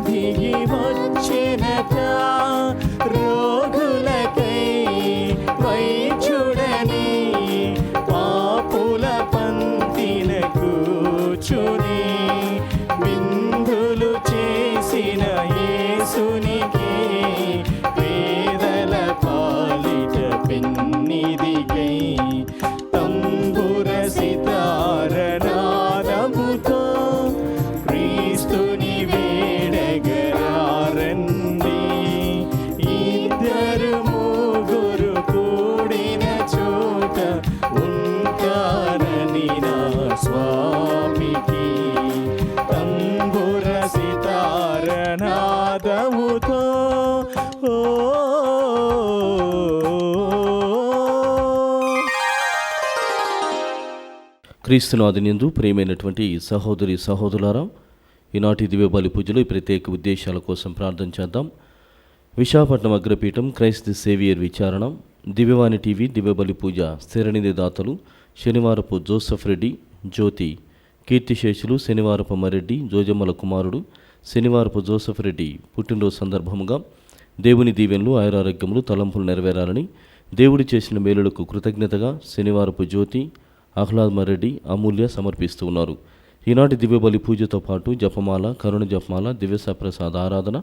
దిగి వచ్చెనట, రోగులకై వైద్యుడని పాపుల పంక్తిన కూర్చుని విందులు చేసిన యేసునికి పేదల పాలిట పెన్నిదికై తంబుర సితారనాదముతో క్రీస్తుని వేడగరారండి. ఇద్దరు ముగ్గురు కూడిన చోట ఉంటారని నా స్వామికి తంబుర సితారనాదముతో క్రీస్తునాథునియందు ప్రియమైనటువంటి సహోదరి సహోదరులారా, ఈనాటి దివ్య బలి పూజలో ఈ ప్రత్యేక ఉద్దేశాల కోసం ప్రార్థన చేద్దాం. విశాఖపట్నం అగ్రపీఠం క్రైస్త సేవియర్ విచారణ, దివ్యవాణి టీవీ దివ్య బలి పూజ స్థిరనిధి దాతలు శనివారపు జోసఫ్ రెడ్డి, జ్యోతి కీర్తిశేషులు శనివారపు మరెడ్డి, జోజమ్మల కుమారుడు శనివారపు జోసఫ్ రెడ్డి పుట్టినరోజు సందర్భంగా దేవుని దీవెనలు ఆయురారోగ్యములు తలంపులు నెరవేరాలని, దేవుడి చేసిన మేలులకు కృతజ్ఞతగా శనివారపు జ్యోతి, ఆహ్లాద్ మరెడ్డి, అమూల్య సమర్పిస్తూ ఉన్నారు. ఈనాటి దివ్య బలి పూజతో పాటు జపమాల, కరుణ జపమాల, దివ్యసప్రసాద ఆరాధన,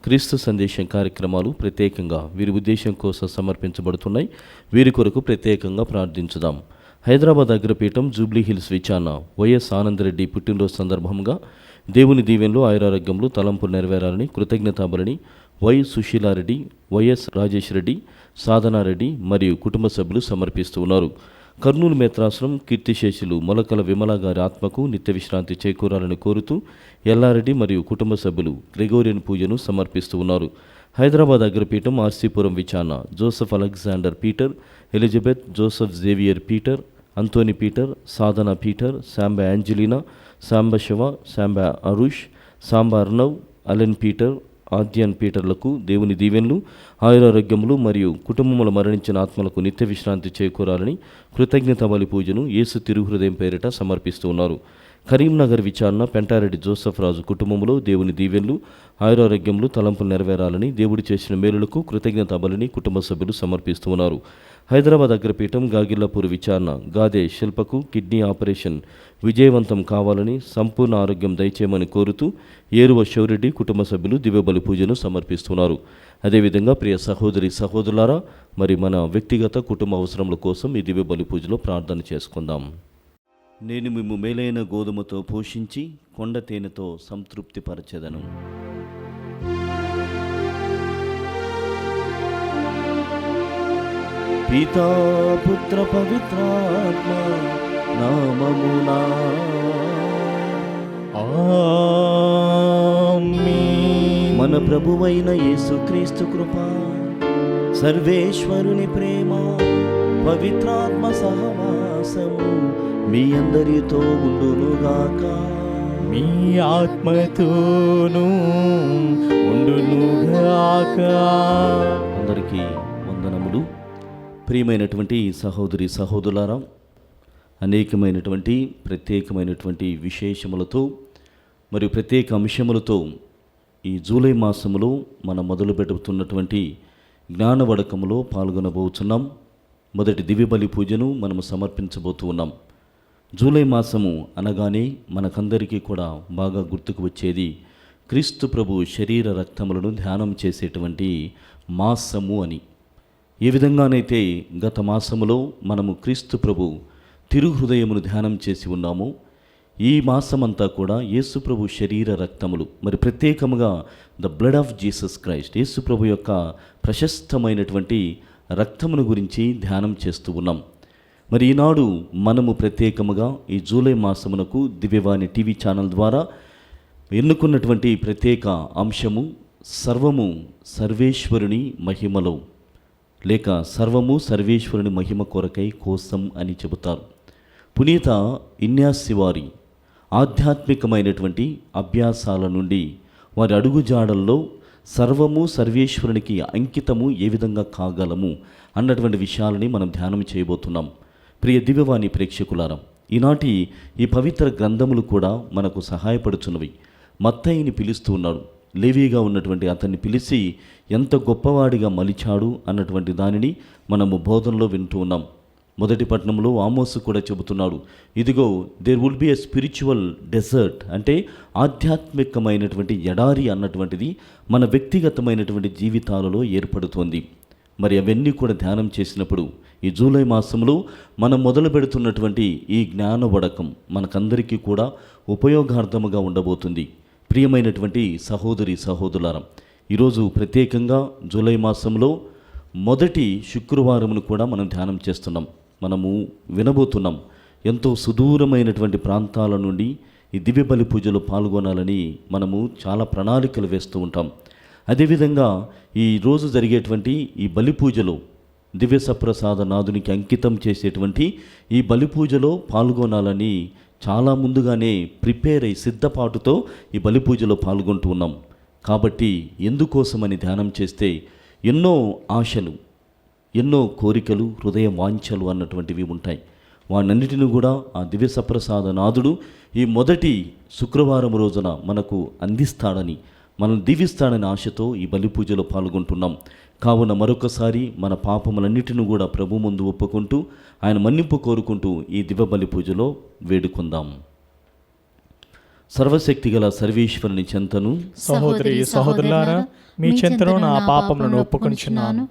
క్రీస్తు సందేశం కార్యక్రమాలు ప్రత్యేకంగా వీరి ఉద్దేశం కోసం సమర్పించబడుతున్నాయి. వీరి కొరకు ప్రత్యేకంగా ప్రార్థించుదాం. హైదరాబాద్ అగ్రపీఠం జూబ్లీ హిల్స్ విచారణ వైఎస్ ఆనందరెడ్డి పుట్టినరోజు సందర్భంగా దేవుని దీవెనలు ఆయురారోగ్యములు తలంపులు నెరవేరాలని కృతజ్ఞతాబలిని వై సుశీలారెడ్డి, వైఎస్ రాజేష్ రెడ్డి, సాధనారెడ్డి మరియు కుటుంబ సభ్యులు సమర్పిస్తూ ఉన్నారు. కర్నూలు మేత్రాశ్రం కీర్తిశేషులు మొలకల విమల గారి ఆత్మకు నిత్య విశ్రాంతి చేకూరాలని కోరుతూ ఎల్లారెడ్డి మరియు కుటుంబ సభ్యులు గ్రెగోరియన్ పూజను సమర్పిస్తూ ఉన్నారు. హైదరాబాద్ అగ్రపీఠం ఆర్సీపురం విచారణ Joseph Alexander Peter, Elizabeth, Joseph Xavier Peter, Anthony Peter, Sadhana Peter, Samba Angelina, Samba Shiva, Samba Arush, Samba Arnav, Allen Peter, Aadyan పీటర్లకు దేవుని దీవెనలు ఆయురారోగ్యములు మరియు కుటుంబములు మరణించిన ఆత్మలకు నిత్య విశ్రాంతి చేకూరాలని కృతజ్ఞత బలి పూజను యేసు తిరుహృదయం పేరిట సమర్పిస్తూ ఉన్నారు. కరీంనగర్ విచారణ పెంటారెడ్డి జోసెఫ్ రాజు కుటుంబంలో దేవుని దీవెనలు ఆయురారోగ్యములు తలంపులు నెరవేరాలని, దేవుడి చేసిన మేలులకు కృతజ్ఞత బలిని కుటుంబ సభ్యులు సమర్పిస్తూ ఉన్నారు. హైదరాబాద్ అగ్రపీఠం గాగిల్లాపూర్ విచారణ గాదే శిల్పకు కిడ్నీ ఆపరేషన్ విజయవంతం కావాలని, సంపూర్ణ ఆరోగ్యం దయచేయమని కోరుతూ ఏరువ శివరెడ్డి కుటుంబ సభ్యులు దివ్యబలి పూజను సమర్పిస్తున్నారు. అదేవిధంగా ప్రియ సహోదరి సహోదరులారా, మరి మన వ్యక్తిగత కుటుంబ అవసరముల కోసం ఈ దివ్యబలి పూజలో ప్రార్థన చేసుకుందాం. నేను మిమ్ము మేలైన గోధుమతో పోషించి కొండ తేనెతో సంతృప్తిపరచెదను. పితా పుత్ర పవిత్రాత్మ నామమునా ఆమేన్. మన ప్రభువైన యేసుక్రీస్తు కృప, సర్వేశ్వరుని ప్రేమ, పవిత్రాత్మ సహవాసము మీ అందరితో ఉండునుగాక. మీ ఆత్మతోనూ ఉండునుగాక. అందరికీ వందనములు. ప్రియమైనటువంటి సహోదరి సహోదరులారా, అనేకమైనటువంటి ప్రత్యేకమైనటువంటి విశేషములతో మరియు ప్రత్యేక అంశములతో ఈ జూలై మాసములో మనం మొదలు పెడుతున్నటువంటి జ్ఞానవడకములో పాల్గొనబోతున్నాం. మొదటి దివ్యబలి పూజను మనము సమర్పించబోతూ ఉన్నాం. జూలై మాసము అనగానే మనకందరికీ కూడా బాగా గుర్తుకు వచ్చేది క్రీస్తు ప్రభు శరీర రక్తములను ధ్యానం చేసేటువంటి మాసము అని. ఏ విధంగానైతే గత మాసములో మనము క్రీస్తు ప్రభు తిరుహృదయమును ధ్యానం చేసి ఉన్నామో, ఈ మాసమంతా కూడా యేసు ప్రభు శరీర రక్తములు, మరి ప్రత్యేకముగా the blood of Jesus Christ, యేసు ప్రభు యొక్క ప్రశస్తమైనటువంటి రక్తమును గురించి ధ్యానం చేస్తూ ఉన్నాం. మరి ఈనాడు మనము ప్రత్యేకముగా ఈ జూలై మాసమునకు దివ్యవాణి టీవీ ఛానల్ ద్వారా ఎన్నుకున్నటువంటి ప్రత్యేక అంశము సర్వము సర్వేశ్వరుని మహిమలో, లేక సర్వము సర్వేశ్వరుని మహిమ కొరకై కోసం అని చెబుతారు. పునీత ఇన్యాసి వారి ఆధ్యాత్మికమైనటువంటి అభ్యాసాల నుండి వారి అడుగుజాడల్లో సర్వము సర్వేశ్వరునికి అంకితము ఏ విధంగా కాగలము అన్నటువంటి విషయాలని మనం ధ్యానం చేయబోతున్నాం. ప్రియ దివ్యవాణి ప్రేక్షకులారా, ఈనాటి ఈ పవిత్ర గ్రంథములు కూడా మనకు సహాయపడుచున్నవి. మత్తయిని పిలుస్తూ ఉన్నాడు. లేవీగా ఉన్నటువంటి అతన్ని పిలిచి ఎంత గొప్పవాడిగా మలిచాడు అన్నటువంటి దానిని మనము బోధనలో వింటూ ఉన్నాం. మొదటి పట్టణంలో ఆమోసు కూడా చెబుతున్నాడు, ఇదిగో there would be a spiritual desert, అంటే ఆధ్యాత్మికమైనటువంటి ఎడారి అన్నటువంటిది మన వ్యక్తిగతమైనటువంటి జీవితాలలో ఏర్పడుతోంది. మరి అవన్నీ కూడా ధ్యానం చేసినప్పుడు ఈ జూలై మాసంలో మనం మొదలు పెడుతున్నటువంటి ఈ జ్ఞాన వడకం మనకందరికీ కూడా ఉపయోగార్థముగా ఉండబోతుంది. ప్రియమైనటువంటి సహోదరి సహోదరులారా, ఈరోజు ప్రత్యేకంగా జూలై మాసంలో మొదటి శుక్రవారమును కూడా మనం ధ్యానం చేస్తున్నాం. మనము వినబోతున్నాం. ఎంతో సుదూరమైనటువంటి ప్రాంతాల నుండి ఈ దివ్య బలి పూజలో పాల్గొనాలని మనము చాలా ప్రణాళికలు వేస్తూ ఉంటాం. అదేవిధంగా ఈరోజు జరిగేటువంటి ఈ బలి పూజలో దివ్య సప్రసాద నాథునికి అంకితం చేసేటువంటి ఈ బలి పూజలో పాల్గొనాలని చాలా ముందుగానే ప్రిపేర్ అయి సిద్ధపాటుతో ఈ బలి పూజలో పాల్గొంటూ ఉన్నాం. కాబట్టి ఎందుకోసమని ధ్యానం చేస్తే ఎన్నో ఆశలు, ఎన్నో కోరికలు, హృదయ వాంఛలు అన్నటువంటివి ఉంటాయి. వాటన్నిటిని కూడా ఆ దివ్య సప్రసాద నాథుడు ఈ మొదటి శుక్రవారం రోజున మనకు అందిస్తాడని, మనం దీవిస్తాడని ఆశతో ఈ బలి పూజలో పాల్గొంటున్నాం. కావున మరొకసారి మన పాపములన్నిటిని కూడా ప్రభు ముందు ఒప్పుకుంటూ ఆయన మన్నింపు కోరుకుంటూ ఈ దివ్య బలి పూజలో వేడుకుందాం. సర్వశక్తిగల సర్వేశ్వరుని చెంతను సహోదరి సహోదరులారా, మీ చెంతను నా పాపములను ఒప్పుకొనుచున్నాను.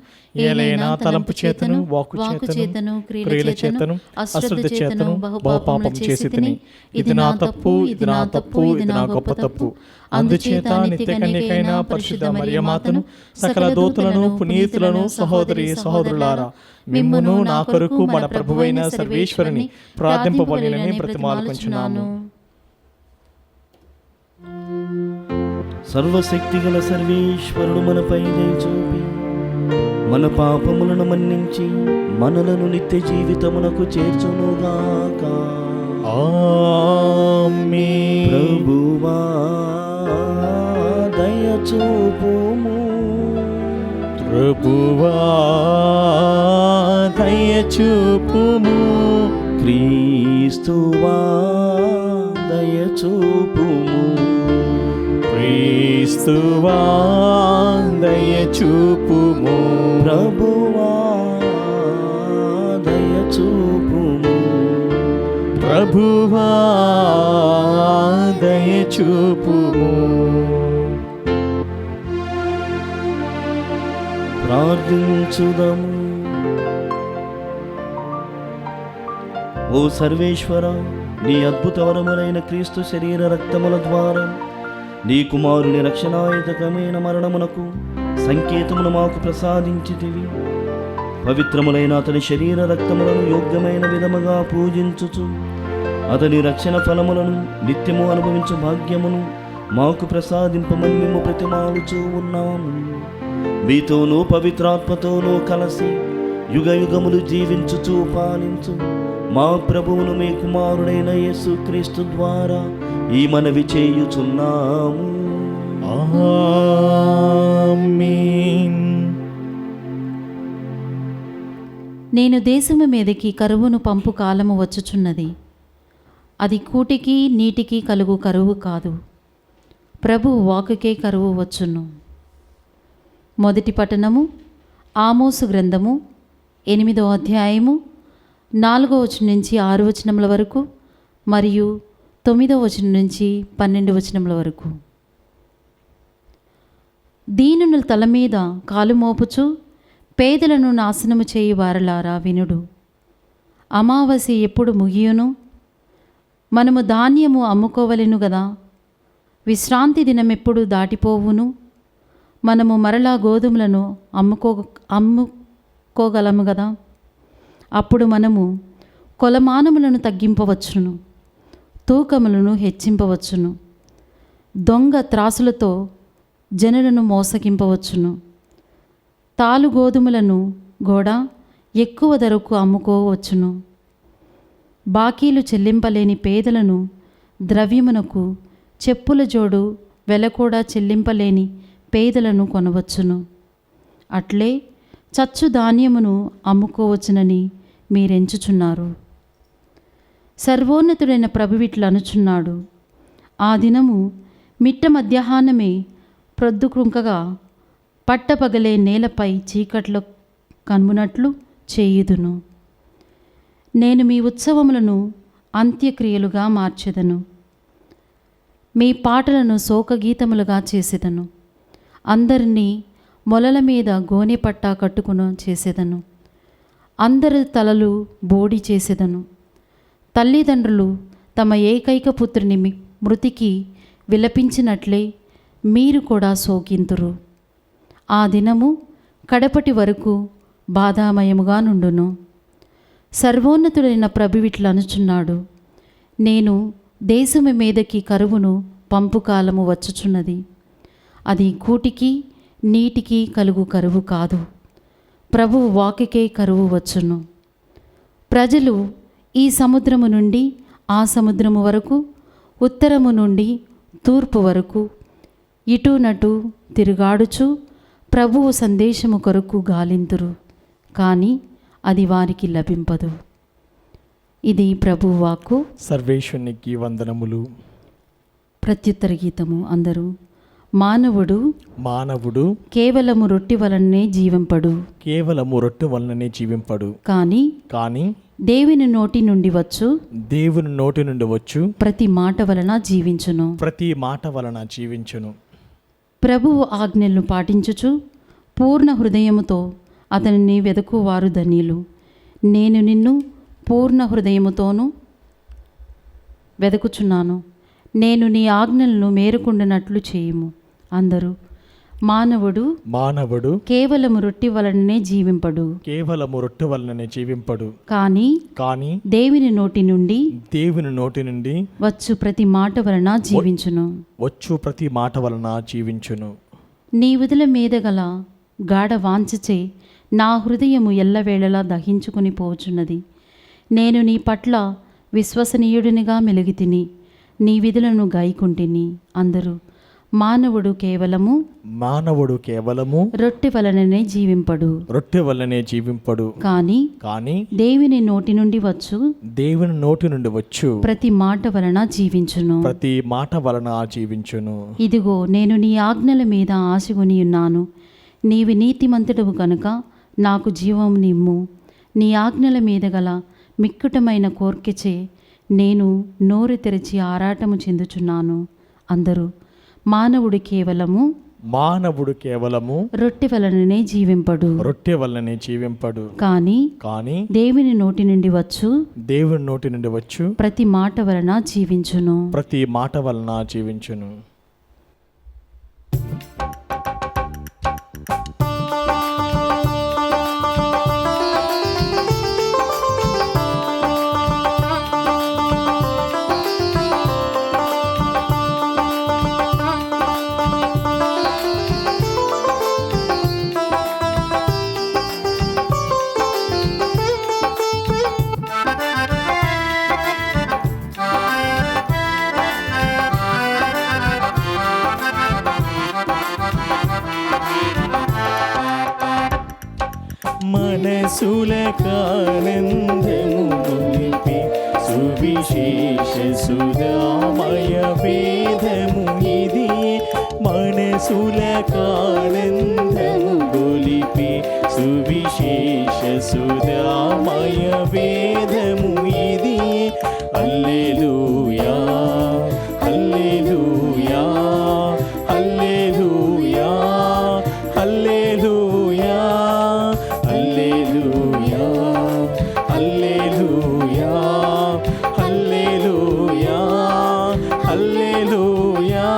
ఏలైనా తలంపు చేతను, వాక్కు చేతను, క్రియల చేతను, అశ్రద్ధ చేతను బహుపాపం చేసి తిని, ఇది నా తప్పు, ఇది నా తప్పు, ఇది నా గొప్ప తప్పు. అందుచేత నిత్య కన్యకైన పరిశుద్ధ మరియమాతను, సకల దూతలను, పునీతులను, సహోదరి సహోదరులారా, మిమ్మును నా కొరకు మన ప్రభువైన సర్వేశ్వరుని ప్రార్థింపబడినని బ్రతిమాలుకొంచున్నాను. సర్వశక్తిగల సర్వేశ్వరుడు మనపై దయ చూపి మన పాపములను మన్నించి మనలను నిత్య జీవితమునకు చేర్చునుగాక. ఆమేన్. ప్రభువా దయ చూపుము, ప్రభువా దయ చూపుము, క్రీస్తువా దయ చూపుము, క్రీస్తువా దయ చూపుము, ప్రభువా దయ చూపుము, ప్రభువా దయ చూపుము. ప్రార్థించుదము. ఓ సర్వేశ్వర, నీ అద్భుత వరములైన క్రీస్తు శరీర రక్తముల ద్వారా నీ కుమారుని రక్షణాయుతకమైన మరణమునకు సంకేతమును మాకు ప్రసాదించితివి. పవిత్రములైన అతని శరీర రక్తములను యోగ్యమైన విధముగా పూజించుచు అతని రక్షణ ఫలములను నిత్యము అనుభవించు భాగ్యమును మాకు ప్రసాదింపమని మేము ప్రతిమాలుచూ ఉన్నాము. మీతోనూ పవిత్రాత్మతోనూ కలిసి యుగ యుగములు జీవించుచూ పాలించు మా ప్రభువును మీ కుమారుడైన యేసుక్రీస్తు ద్వారా ఈ మనవి చేయుచున్నాము. ఆమేన్. నేను దేశము మీదకి కరువును పంపు కాలము వచ్చుచున్నది. అది కూటికి నీటికి కలుగు కరువు కాదు, ప్రభు వాకుకే కరువు వచ్చును. మొదటి పట్టణము ఆమోసు గ్రంథము 8వ అధ్యాయము 4వ వచనం నుంచి 6వ వచనముల వరకు మరియు 9వ వచనం నుంచి 12వ వచనముల వరకు. దీనుల తల మీద కాలు మోపుచు పేదలను నాశనము చేయి వారలారా వినుడు. అమావాస్య ఎప్పుడు ముగియును? మనము ధాన్యము అమ్ముకోవలెను గదా. విశ్రాంతి దినం ఎప్పుడు దాటిపోవును? మనము మరలా గోధుమలను అమ్ముకోగలము గదా. అప్పుడు మనము కొలమానములను తగ్గింపవచ్చును, తూకములను హెచ్చింపవచ్చును, దొంగ త్రాసులతో జనులను మోసగింపవచ్చును. తాలు గోధుమలను కూడా ఎక్కువ ధరకు అమ్ముకోవచ్చును. బాకీలు చెల్లింపలేని పేదలను ద్రవ్యమునకు చెప్పుల జోడు వెల కూడా చెల్లింపలేని పేదలను కొనవచ్చును. అట్లే చచ్చు ధాన్యమును అమ్ముకోవచ్చునని మీరెంచుచున్నారు. సర్వోన్నతుడైన ప్రభువిట్లు అనుచున్నాడు. ఆ దినము మిట్ట మధ్యాహ్నమే ప్రొద్దుకృంకగా పట్టపగలే నేలపై చీకట్లో కనుమునట్లు చేయుదును. నేను మీ ఉత్సవములను అంత్యక్రియలుగా మార్చెదను, మీ పాటలను శోకగీతములుగా చేసేదను. అందరినీ మొలల మీద గోనె పట్టా కట్టుకుని చేసేదను. అందరి తలలు బోడి చేసేదను. తల్లిదండ్రులు తమ ఏకైక పుత్రుని మృతికి విలపించినట్లే మీరు కూడా శోకింతురు. ఆ దినము కడపటి వరకు బాధామయముగా నుండును. సర్వోన్నతుడైన ప్రభువిట్లు అనుచున్నాడు, నేను దేశము మీదకి కరువును పంపు కాలము వచ్చుచున్నది. అది కూటికి నీటికి కలుగు కరువు కాదు, ప్రభువు వాక్కుకే కరువు వచ్చును. ప్రజలు ఈ సముద్రము నుండి ఆ సముద్రము వరకు, ఉత్తరము నుండి తూర్పు వరకు ఇటునటు తిరుగాడుచు ప్రభువు సందేశము కొరకు గాలింతురు, కానీ అది వారికి లభింపదు. ఇది ప్రభువు వాక్కు. సర్వేశ్వరునికి వందనములు. ప్రత్యుత్తర గీతము. అందరూ మానవుడు కేవలము రొట్టె వలననే జీవింపడు, కానీ దేవుని నోటి నుండి వచ్చు ప్రతి మాట వలన జీవించును. ప్రభువు ఆజ్ఞలను పాటించుచు పూర్ణ హృదయముతో అతనిని వెదకువారు ధన్యులు. నేను నిన్ను పూర్ణ హృదయముతోనూ వెదకుచున్నాను, నేను నీ ఆజ్ఞలను మేరకుండినట్లు చేయుము. అందరూ మానవుడు కేవలము రొట్టె వలననే జీవింపడు, కానీ దేవుని నోటి నుండి వచ్చు ప్రతి మాట వలన జీవించును. నీ విధుల మీద గల గాఢ వాంఛచే నా హృదయము ఎల్లవేళలా దహించుకుని పోచున్నది. నేను నీ పట్ల విశ్వసనీయుడినిగా మెలిగితిని, నీ విధులను గాయకుంటిని. అందరూ మానవుడు కేవలము రొట్టె వలననే జీవింపడు, కానీ దేవుని నోటి నుండి వచ్చు ప్రతి మాట వలన జీవించును. ఇదిగో నేను నీ ఆజ్ఞల మీద ఆశగొని ఉన్నాను. నీవి నీతిమంతుడవు కనుక నాకు జీవము నిమ్ము. నీ ఆజ్ఞల మీద గల మిక్కుటమైన కోర్కెచే నేను నోరు తెరిచి ఆరాటము చెందుచున్నాను. అందరూ మానవుడు కేవలము రొట్టె వలననే జీవింపడు, కానీ దేవుని నోటి నుండి వచ్చు ప్రతి మాట వలన జీవించును. మనసులకానందము గొలిపి సువిశేష సుధామయ వేదము ఇది. మనసులకానందము గొలిపి సువిశేష సుధామయ వేదము ఇది. హల్లెలూయా హల్లెలూయా హల్లెలూయా హల్లెలూయా హల్లెలూయా హల్లెలూయా హల్లెలూయా హల్లెలూయా.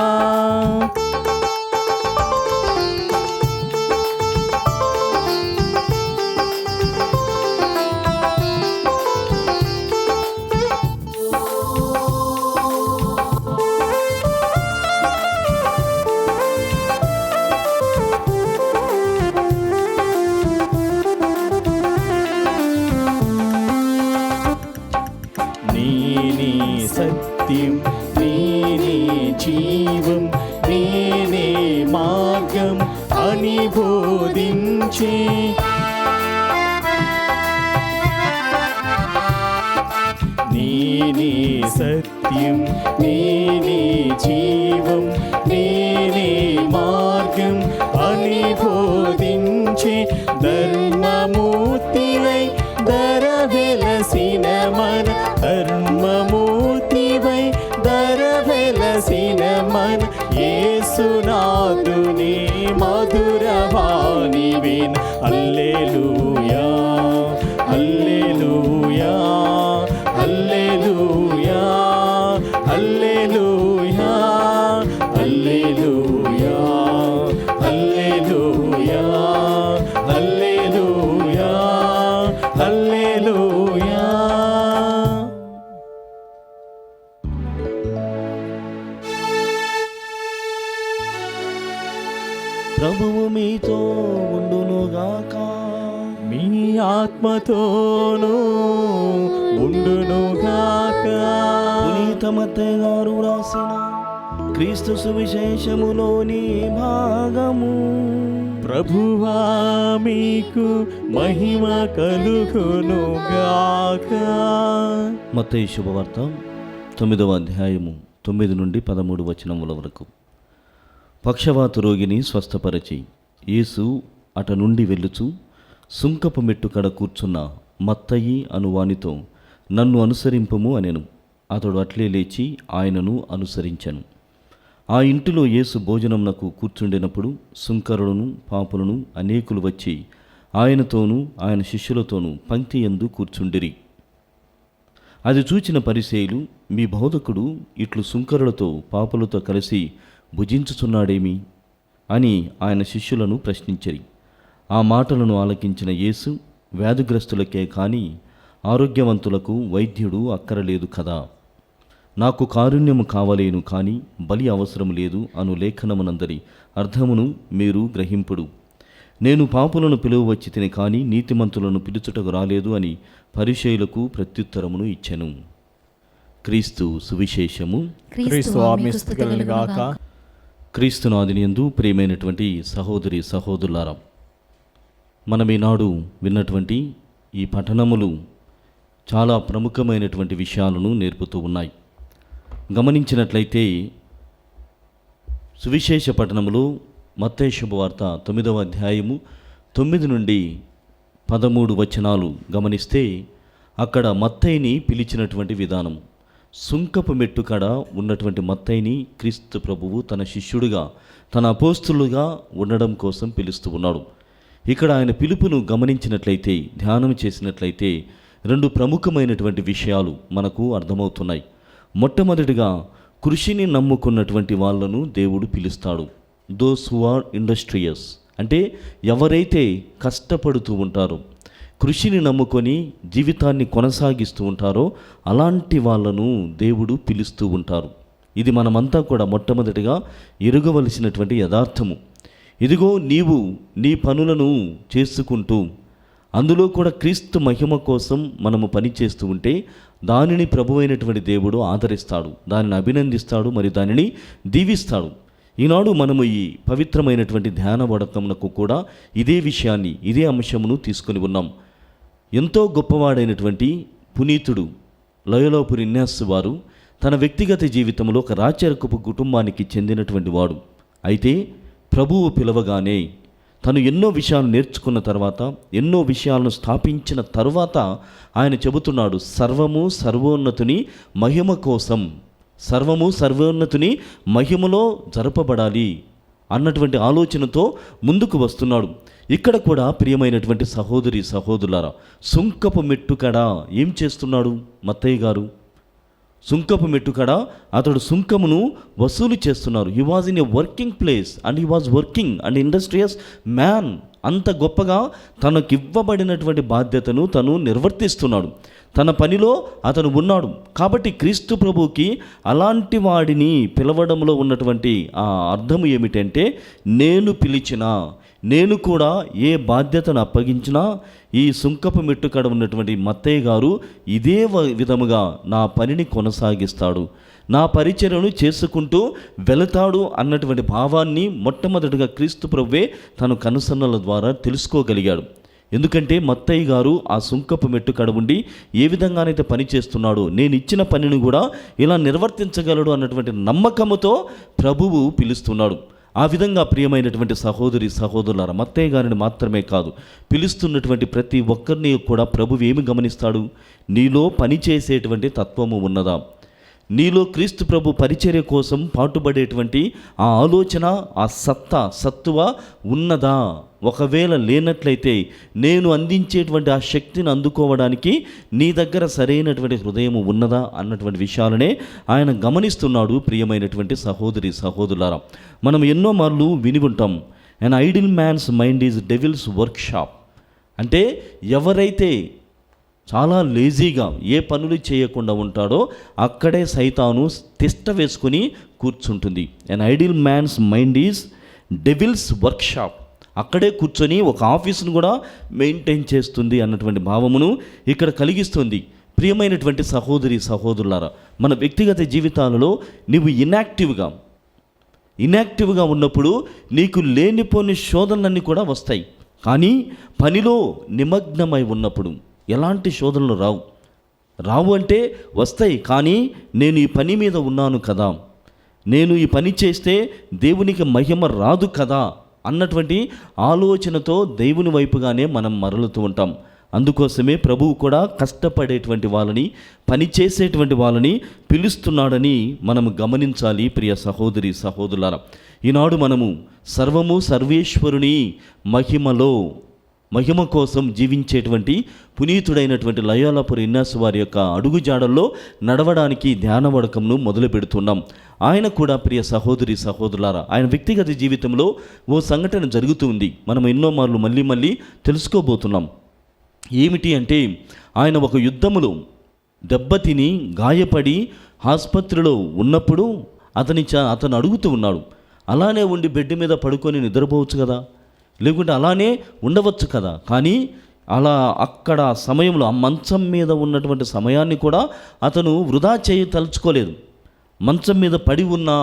నేనే సత్యం, నేనే జీవం, నేనే మార్గం అని బోధించే నేనే సత్యం, నేనే జీవం, నేనే మార్గం ధర్మమూర్తివై ధర వెలసిన మన ధర్మమూర్తివై ధర వెలసిన మన యేసునాథుని మధురవాణి విన్ హల్లెలూయా హల్లెలూయా హల్లెలూయా హల్లెలూయా హల్లెలూయా హల్లెలూయా హల్లెలూయా హల్లెలూయా. ప్రభువు మీతో ఉండునుగాక. మీ ఆత్మతోనూ ఉండునుగాక. పునీత మత్తయి గారు రాసిన క్రీస్తు సువిశేషములోని భాగము. ప్రభువా మీకు మహిమ కలుగునుగాక. మత్తయి శుభవార్త 9వ అధ్యాయము 9 నుండి 13 వచనముల వరకు. పక్షవాత రోగిని స్వస్థపరచి యేసు అట నుండి వెళ్ళుచు సుంకపు మెట్టు కడ కూర్చున్న మత్తయి అనువానితో నన్ను అనుసరింపుము అనెను. అతడు అట్లే లేచి ఆయనను అనుసరించెను. ఆ ఇంటిలో యేసు భోజనమునకు కూర్చుండినప్పుడు సుంకరులను పాపులను అనేకులు వచ్చి ఆయనతోనూ ఆయన శిష్యులతోనూ పంక్తి యందు కూర్చుండిరి. అది చూచిన పరిసయ్యులు, మీ బోధకుడు ఇట్లు సుంకరులతో పాపులతో కలిసి భుజించుచున్నాడేమి అని ఆయన శిష్యులను ప్రశ్నించిరి. ఆ మాటలను ఆలకించిన యేసు, వ్యాధిగ్రస్తులకే కానీ ఆరోగ్యవంతులకు వైద్యుడు అక్కరలేదు కదా, నాకు కారుణ్యము కావలేను కానీ బలి అవసరం లేదు అను లేఖనమునందరి అర్థమును మీరు గ్రహింపుడు. నేను పాపులను పిలువవచ్చి తిని కానీ నీతిమంతులను పిలుచుటకు రాలేదు అని పరిసయ్యులకు ప్రత్యుత్తరమును ఇచ్చెను. క్రీస్తు సువిశేషము. క్రీస్తు ఆత్మీయస్థితి కలుగుగాక. క్రీస్తునాదినియందు ప్రియమైనటువంటి సహోదరి సహోదరులారా, మనం ఈనాడు విన్నటువంటి ఈ పఠనములు చాలా ప్రముఖమైనటువంటి విషయాలను నేర్పుతూ ఉన్నాయి. గమనించినట్లయితే సువిశేష పఠనములో మత్తయి శుభవార్త 9వ అధ్యాయము 9 నుండి 13 వచనాలు గమనిస్తే అక్కడ మత్తయిని పిలిచినటువంటి విధానం. సుంకపు మెట్టుకడ ఉన్నటువంటి మత్తయిని క్రీస్తు ప్రభువు తన శిష్యుడిగా తన అపోస్తులుగా ఉండడం కోసం పిలుస్తూ ఉన్నాడు. ఇక్కడ ఆయన పిలుపును గమనించినట్లయితే, ధ్యానం చేసినట్లయితే 2 ప్రముఖమైనటువంటి విషయాలు మనకు అర్థమవుతున్నాయి. మొట్టమొదటిగా కృషిని నమ్ముకున్నటువంటి వాళ్ళను దేవుడు పిలుస్తాడు. దోస్ హూ ఆర్ ఇండస్ట్రియస్ అంటే ఎవరైతే కష్టపడుతూ ఉంటారో, కృషిని నమ్ముకొని జీవితాన్ని కొనసాగిస్తూ ఉంటారో అలాంటి వాళ్ళను దేవుడు పిలుస్తూ ఉంటారు. ఇది మనమంతా కూడా మొట్టమొదటిగా ఎరుగవలసినటువంటి యథార్థము. ఇదిగో నీవు నీ పనులను చేసుకుంటూ అందులో కూడా క్రీస్తు మహిమ కోసం మనము పనిచేస్తూ ఉంటే దానిని ప్రభువైనటువంటి దేవుడు ఆదరిస్తాడు, దానిని అభినందిస్తాడు, మరి దానిని దీవిస్తాడు. ఈనాడు మనము ఈ పవిత్రమైనటువంటి ధ్యాన వడకమునకు కూడా ఇదే విషయాన్ని, ఇదే అంశమును తీసుకొని ఉన్నాం. ఎంతో గొప్పవాడైనటువంటి పునీతుడు లయోలా ఇగ్నాస్ వారు తన వ్యక్తిగత జీవితంలో ఒక రాచరికపు కుటుంబానికి చెందినటువంటి వాడు. అయితే ప్రభువు పిలవగానే తను ఎన్నో విషయాలు నేర్చుకున్న తర్వాత, ఎన్నో విషయాలను స్థాపించిన తర్వాత ఆయన చెబుతున్నాడు, సర్వము సర్వోన్నతుని మహిమ కోసం, సర్వము సర్వోన్నతుని మహిమలో జరపబడాలి అన్నటువంటి ఆలోచనతో ముందుకు వస్తున్నాడు. ఇక్కడ కూడా ప్రియమైనటువంటి సహోదరి సహోదరులారా, సుంకపు మెట్టుకడ ఏం చేస్తున్నాడు మత్తయ్య గారు? సుంకపు మెట్టుకడ అతడు సుంకమును వసూలు చేస్తున్నారు. He was in a working place and he was working and industrious man. అంత గొప్పగా తనకివ్వబడినటువంటి బాధ్యతను తను నిర్వర్తిస్తున్నాడు. తన పనిలో అతను ఉన్నాడు. కాబట్టి క్రీస్తు ప్రభువుకి అలాంటి వాడిని పిలవడంలో ఉన్నటువంటి ఆ అర్థము ఏమిటంటే, నేను పిలిచినా, నేను కూడా ఏ బాధ్యతను అప్పగించినా ఈ సుంకపు మెట్టుకడ ఉన్నటువంటి మత్తయ్య గారు ఇదే విధముగా నా పనిని కొనసాగిస్తాడు, నా పరిచర్యను చేసుకుంటూ వెళతాడు అన్నటువంటి భావాన్ని మొట్టమొదటిగా క్రీస్తు ప్రభువే తన కనుసన్నల ద్వారా తెలుసుకోగలిగాడు. ఎందుకంటే మత్తయ్య గారు ఆ సుంకపు మెట్టుకడ ఉండి ఏ విధంగానైతే పని చేస్తున్నాడో, నేను ఇచ్చిన పనిని కూడా ఇలా నిర్వర్తించగలడు అన్నటువంటి నమ్మకముతో ప్రభువు పిలుస్తున్నాడు. ఆ విధంగా ప్రియమైనటువంటి సహోదరి సహోదరులారా, మత్తయ్య గారిని మాత్రమే కాదు, పిలుస్తున్నటువంటి ప్రతి ఒక్కరిని కూడా ప్రభువు ఏమి గమనిస్తాడు? నీలో పనిచేసేటువంటి తత్వము ఉన్నదా? నీలో క్రీస్తు ప్రభు పరిచర్య కోసం పాటుపడేటువంటి ఆ ఆలోచన, ఆ సత్తువ ఉన్నదా? ఒకవేళ లేనట్లయితే నేను అందించేటువంటి ఆ శక్తిని అందుకోవడానికి నీ దగ్గర సరైనటువంటి హృదయం ఉన్నదా అన్నటువంటి విషయాలనే ఆయన గమనిస్తున్నాడు. ప్రియమైనటువంటి సహోదరి సహోదరులారా, మనం ఎన్నో మార్లు విని ఉంటాం, an idle man's mind is devil's workshop. అంటే ఎవరైతే చాలా లేజీగా ఏ పనులు చేయకుండా ఉంటాడో అక్కడే సైతాను తిష్ట వేసుకుని కూర్చుంటుంది. An idle man's mind is devil's workshop. అక్కడే కూర్చొని ఒక ఆఫీసును కూడా మెయింటైన్ చేస్తుంది అన్నటువంటి భావమును ఇక్కడ కలిగిస్తుంది. ప్రియమైనటువంటి సహోదరి సహోదరులారా, మన వ్యక్తిగత జీవితాలలో నీవు ఇన్యాక్టివ్గా ఉన్నప్పుడు నీకు లేనిపోని శోధనలన్నీ కూడా వస్తాయి. కానీ పనిలో నిమగ్నమై ఉన్నప్పుడు ఎలాంటి శోధనలు రావు అంటే వస్తాయి. కానీ నేను ఈ పని మీద ఉన్నాను కదా, నేను ఈ పని చేస్తే దేవునికి మహిమ రాదు కదా అన్నటువంటి ఆలోచనతో దేవుని వైపుగానే మనం మరలుతూ ఉంటాం. అందుకోసమే ప్రభువు కూడా కష్టపడేటువంటి వాళ్ళని, పని చేసేటువంటి వాళ్ళని పిలుస్తున్నాడని మనం గమనించాలి. ప్రియ సహోదరి సహోదరులారా, ఈనాడు మనము సర్వము సర్వేశ్వరుని మహిమ కోసం జీవించేటువంటి పునీతుడైనటువంటి లయోలాపురి ఇన్నాసు వారి యొక్క అడుగుజాడల్లో నడవడానికి ధ్యానవడకంను మొదలు పెడుతున్నాం. ఆయన కూడా ప్రియ సహోదరి సహోదరులారా, ఆయన వ్యక్తిగత జీవితంలో ఓ సంఘటన జరుగుతూ ఉంది. మనం ఎన్నో మార్లు మళ్ళీ తెలుసుకోబోతున్నాం. ఏమిటి అంటే, ఆయన ఒక యుద్ధములో దెబ్బతిని గాయపడి ఆసుపత్రిలో ఉన్నప్పుడు అతను అడుగుతూ ఉన్నాడు, అలానే ఉండి బెడ్ మీద పడుకొని నిద్రపోవచ్చు కదా, లేకుంటే అలానే ఉండవచ్చు కదా. కానీ అలా అక్కడ సమయంలో ఆ మంచం మీద ఉన్నటువంటి సమయాన్ని కూడా అతను వృధా తలుచుకోలేదు. మంచం మీద పడి ఉన్నా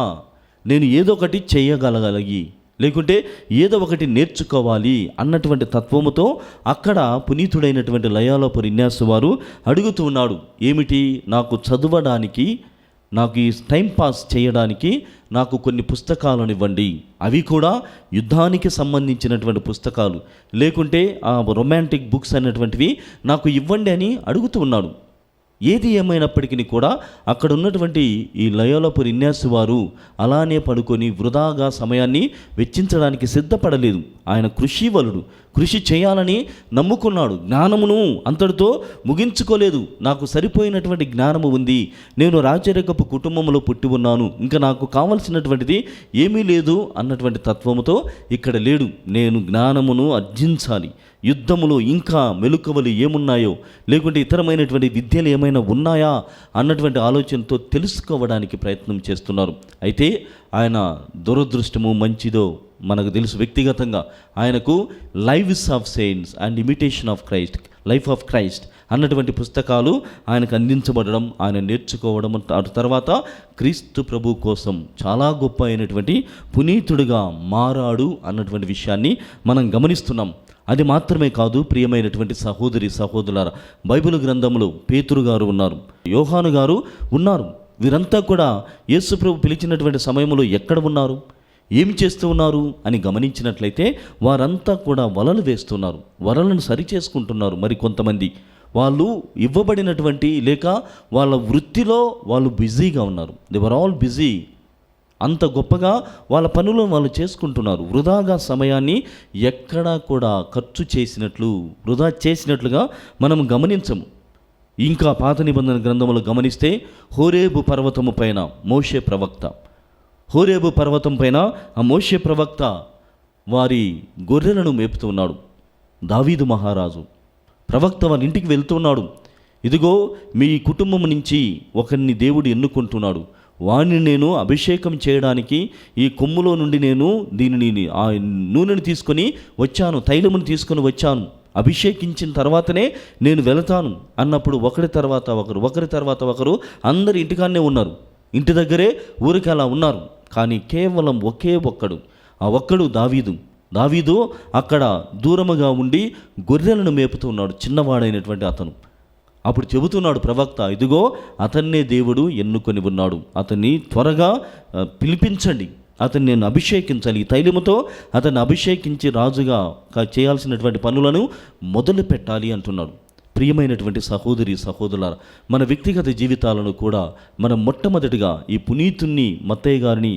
నేను ఏదో ఒకటి చేయగలగలిగి, లేకుంటే ఏదో ఒకటి నేర్చుకోవాలి అన్నటువంటి తత్వముతో అక్కడ పునీతుడైనటువంటి లయోలాపురి ఇన్నాసు వారు అడుగుతూ ఉన్నాడు, ఏమిటి? నాకు చదవడానికి, నాకు ఈ టైం పాస్ చేయడానికి నాకు కొన్ని పుస్తకాలను ఇవ్వండి, అవి కూడా యుద్ధానికి సంబంధించినటువంటి పుస్తకాలు, లేకుంటే ఆ రొమాంటిక్ బుక్స్ అనేటువంటివి నాకు ఇవ్వండి అని అడుగుతూ ఉన్నాడు. ఏది ఏమైనప్పటికీ కూడా అక్కడ ఉన్నటువంటి ఈ లయోలాపురి ఇన్నాసు వారు అలానే పడుకొని వృధాగా సమయాన్ని వెచ్చించడానికి సిద్ధపడలేదు. ఆయన కృషివలుడు, కృషి చేయాలని నమ్ముకున్నాడు. జ్ఞానమును అంతటితో ముగించుకోలేదు. నాకు సరిపోయినటువంటి జ్ఞానము ఉంది, నేను రాజరికపు కుటుంబంలో పుట్టి ఉన్నాను, ఇంకా నాకు కావలసినటువంటిది ఏమీ లేదు అన్నటువంటి తత్వముతో ఇక్కడ లేడు. నేను జ్ఞానమును అర్జించాలి, యుద్ధములో ఇంకా మెలకువలు ఏమున్నాయో, లేకుంటే ఇతరమైనటువంటి విద్యలు ఏమైనా ఉన్నాయా అన్నటువంటి ఆలోచనతో తెలుసుకోవడానికి ప్రయత్నం చేస్తున్నారు. అయితే ఆయన దురదృష్టము మంచిదో మనకు తెలుసు. వ్యక్తిగతంగా ఆయనకు lives of saints and imitation of Christ, life of Christ అన్నటువంటి పుస్తకాలు ఆయనకు అందించబడడం, ఆయన నేర్చుకోవడం, తర్వాత క్రీస్తు ప్రభు కోసం చాలా గొప్ప అయినటువంటి పునీతుడిగా మారాడు అన్నటువంటి విషయాన్ని మనం గమనిస్తున్నాం. అది మాత్రమే కాదు ప్రియమైనటువంటి సహోదరి సహోదరులారా, బైబిల్ గ్రంథంలో పేతురు గారు ఉన్నారు, యోహాను గారు ఉన్నారు. వీరంతా కూడా యేసు ప్రభు పిలిచినటువంటి సమయంలో ఎక్కడ ఉన్నారు, ఏమి చేస్తూ ఉన్నారు అని గమనించినట్లయితే వారంతా కూడా వలలు వేస్తున్నారు, వలలను సరిచేసుకుంటున్నారు. మరి కొంతమంది వాళ్ళు ఇవ్వబడినటువంటి లేక వాళ్ళ వృత్తిలో వాళ్ళు బిజీగా ఉన్నారు. They were all busy. అంత గొప్పగా వాళ్ళ పనులను వాళ్ళు చేసుకుంటున్నారు. వృధాగా సమయాన్ని ఎక్కడా కూడా ఖర్చు వృధా చేసినట్లుగా మనం గమనించము. ఇంకా పాత నిబంధన గ్రంథములు గమనిస్తే హోరేబు పర్వతము పైన మోషే ప్రవక్త, హోరేబు పర్వతం పైన ఆ మోషే ప్రవక్త వారి గొర్రెలను మేపుతూ ఉన్నాడు. దావీదు మహారాజు ప్రవక్త వారి ఇంటికి వెళ్తున్నాడు. ఇదిగో మీ కుటుంబం నుంచి ఒకరిని దేవుడు ఎన్నుకుంటున్నాడు, వాణ్ణి నేను అభిషేకం చేయడానికి ఈ కొమ్ములో నుండి నేను దీనిని ఆ నూనెను తీసుకొని వచ్చాను, తైలమును తీసుకొని వచ్చాను, అభిషేకించిన తర్వాతనే నేను వెళతాను అన్నప్పుడు ఒకరి తర్వాత ఒకరు అందరు ఇంటికాన్నే ఉన్నారు. ఇంటి దగ్గరే ఊరికి అలా ఉన్నారు. కానీ కేవలం ఒకే ఒక్కడు, ఆ ఒక్కడు దావీదు అక్కడ దూరముగా ఉండి గొర్రెలను మేపుతూ ఉన్నాడు, చిన్నవాడైనటువంటి అతను. అప్పుడు చెబుతున్నాడు ప్రవక్త, ఇదిగో అతన్నే దేవుడు ఎన్నుకొని ఉన్నాడు, అతన్ని త్వరగా పిలిపించండి, అతన్ని నేను అభిషేకించాలి, ఈ తైలముతో అతన్ని అభిషేకించి రాజుగా చేయాల్సినటువంటి పనులను మొదలు పెట్టాలి అంటున్నాడు. ప్రియమైనటువంటి సహోదరి సహోదరులారా, మన వ్యక్తిగత జీవితాలను కూడా మనం మొట్టమొదటిగా ఈ పునీతుణ్ణి మత్తయ్య గారిని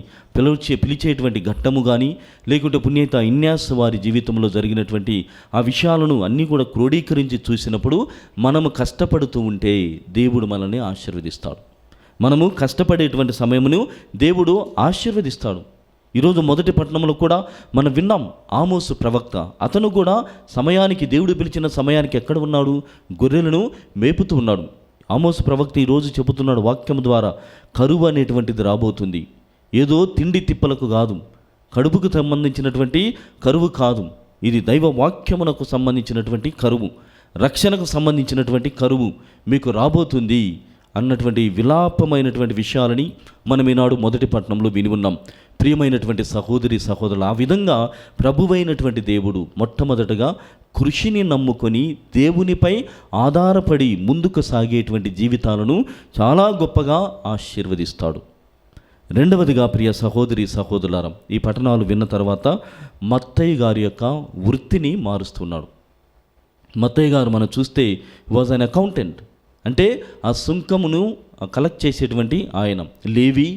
పిలిచేటువంటి ఘట్టము కానీ, లేకుంటే పుణ్యత ఇన్యాస్ వారి జీవితంలో జరిగినటువంటి ఆ విషయాలను అన్నీ కూడా క్రోడీకరించి చూసినప్పుడు మనము కష్టపడుతూ ఉంటే దేవుడు మనల్ని ఆశీర్వదిస్తాడు. మనము కష్టపడేటువంటి సమయమును దేవుడు ఆశీర్వదిస్తాడు. ఈరోజు మొదటి పట్టణంలో కూడా మనం విన్నాం, ఆమోసు ప్రవక్త, అతను కూడా సమయానికి, దేవుడు పిలిచిన సమయానికి ఎక్కడ ఉన్నాడు? గొర్రెలను మేపుతూ ఉన్నాడు. ఆమోసు ప్రవక్త ఈరోజు చెబుతున్నాడు వాక్యం ద్వారా, కరువు అనేటువంటిది రాబోతుంది. ఏదో తిండి తిప్పలకు కాదు, కడుపుకు సంబంధించినటువంటి కరువు కాదు, ఇది దైవ వాక్యమునకు సంబంధించినటువంటి కరువు, రక్షణకు సంబంధించినటువంటి కరువు మీకు రాబోతుంది అన్నటువంటి విలాపమైనటువంటి విషయాలని మనం ఈనాడు మొదటి పట్టణంలో విని ఉన్నాం. ప్రియమైనటువంటి సహోదరి సహోదరులు, ఆ విధంగా ప్రభువైనటువంటి దేవుడు మొట్టమొదటగా కృషిని నమ్ముకొని దేవునిపై ఆధారపడి ముందుకు సాగేటువంటి జీవితాలను చాలా గొప్పగా ఆశీర్వదిస్తాడు. రెండవదిగా ప్రియ సహోదరి సహోదరులారా, ఈ పట్టణాలు విన్న తర్వాత మత్తయ్య గారి యొక్క వృత్తిని మారుస్తున్నాడు. మత్తయ్య గారు మనం చూస్తే వాజ్ అన్ అకౌంటెంట్, అంటే ఆ సుంకమును కలెక్ట్ చేసేటువంటి ఆయన. లేవి,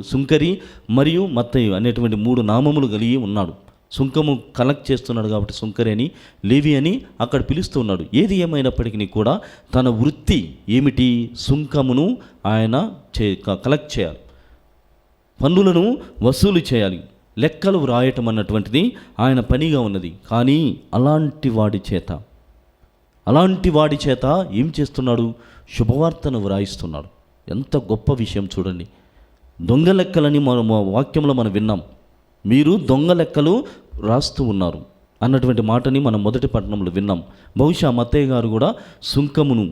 సుంకరి మరియు మత్తయి అనేటువంటి 3 నామములు కలిగి ఉన్నాడు. సుంకము కలెక్ట్ చేస్తున్నాడు కాబట్టి సుంకరి అని, లేవి అని అక్కడ పిలుస్తూ ఉన్నాడు. ఏది ఏమైనప్పటికీ కూడా తన వృత్తి ఏమిటి? సుంకమును ఆయన కలెక్ట్ చేయాలి, పన్నులను వసూలు చేయాలి, లెక్కలు వ్రాయటం అన్నటువంటిది ఆయన పనిగా ఉన్నది. కానీ అలాంటి వాడి చేత ఏం చేస్తున్నాడు? శుభవార్తను వ్రాయిస్తున్నాడు. ఎంత గొప్ప విషయం చూడండి. దొంగ లెక్కలని మనం వాక్యంలో మనం విన్నాం. మీరు దొంగ లెక్కలు రాస్తూ ఉన్నారు అన్నటువంటి మాటని మనం మొదటి పట్టణంలో విన్నాం. బహుశా మత్తయ్య గారు కూడా సుంకమును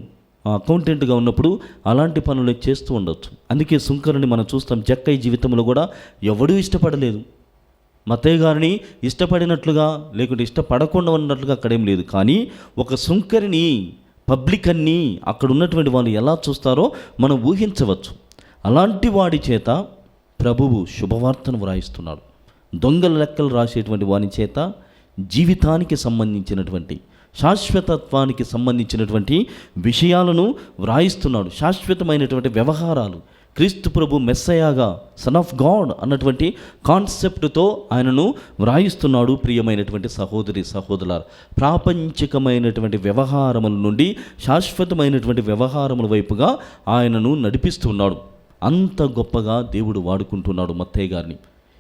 అకౌంటెంట్గా ఉన్నప్పుడు అలాంటి పనులు చేస్తూ ఉండొచ్చు. అందుకే సుంకరుని మనం చూస్తాం. జక్కయ్య జీవితంలో కూడా ఎవడూ ఇష్టపడలేదు. మత్తయ్య గారిని ఇష్టపడినట్లుగా లేకుంటే ఇష్టపడకుండా ఉన్నట్లుగా అక్కడేం లేదు. కానీ ఒక సుంకరిని, పబ్లిక్ అన్నీ అక్కడ ఉన్నటువంటి వాళ్ళు ఎలా చూస్తారో మనం ఊహించవచ్చు. అలాంటి వాడి చేత ప్రభువు శుభవార్తను వ్రాయిస్తున్నాడు. దొంగల లెక్కలు రాసేటువంటి వాని చేత జీవితానికి సంబంధించినటువంటి, శాశ్వతత్వానికి సంబంధించినటువంటి విషయాలను వ్రాయిస్తున్నాడు. శాశ్వతమైనటువంటి వ్యవహారాలు, క్రీస్తు ప్రభు మెస్సయాగా, సన్ ఆఫ్ గాడ్ అన్నటువంటి కాన్సెప్ట్తో ఆయనను వ్రాయిస్తున్నాడు. ప్రియమైనటువంటి సహోదరి సహోదరులారా, ప్రాపంచికమైనటువంటి వ్యవహారముల నుండి శాశ్వతమైనటువంటి వ్యవహారముల వైపుగా ఆయనను నడిపిస్తున్నాడు. అంత గొప్పగా దేవుడు వాడుకుంటున్నాడు మత్తయ్య గారిని.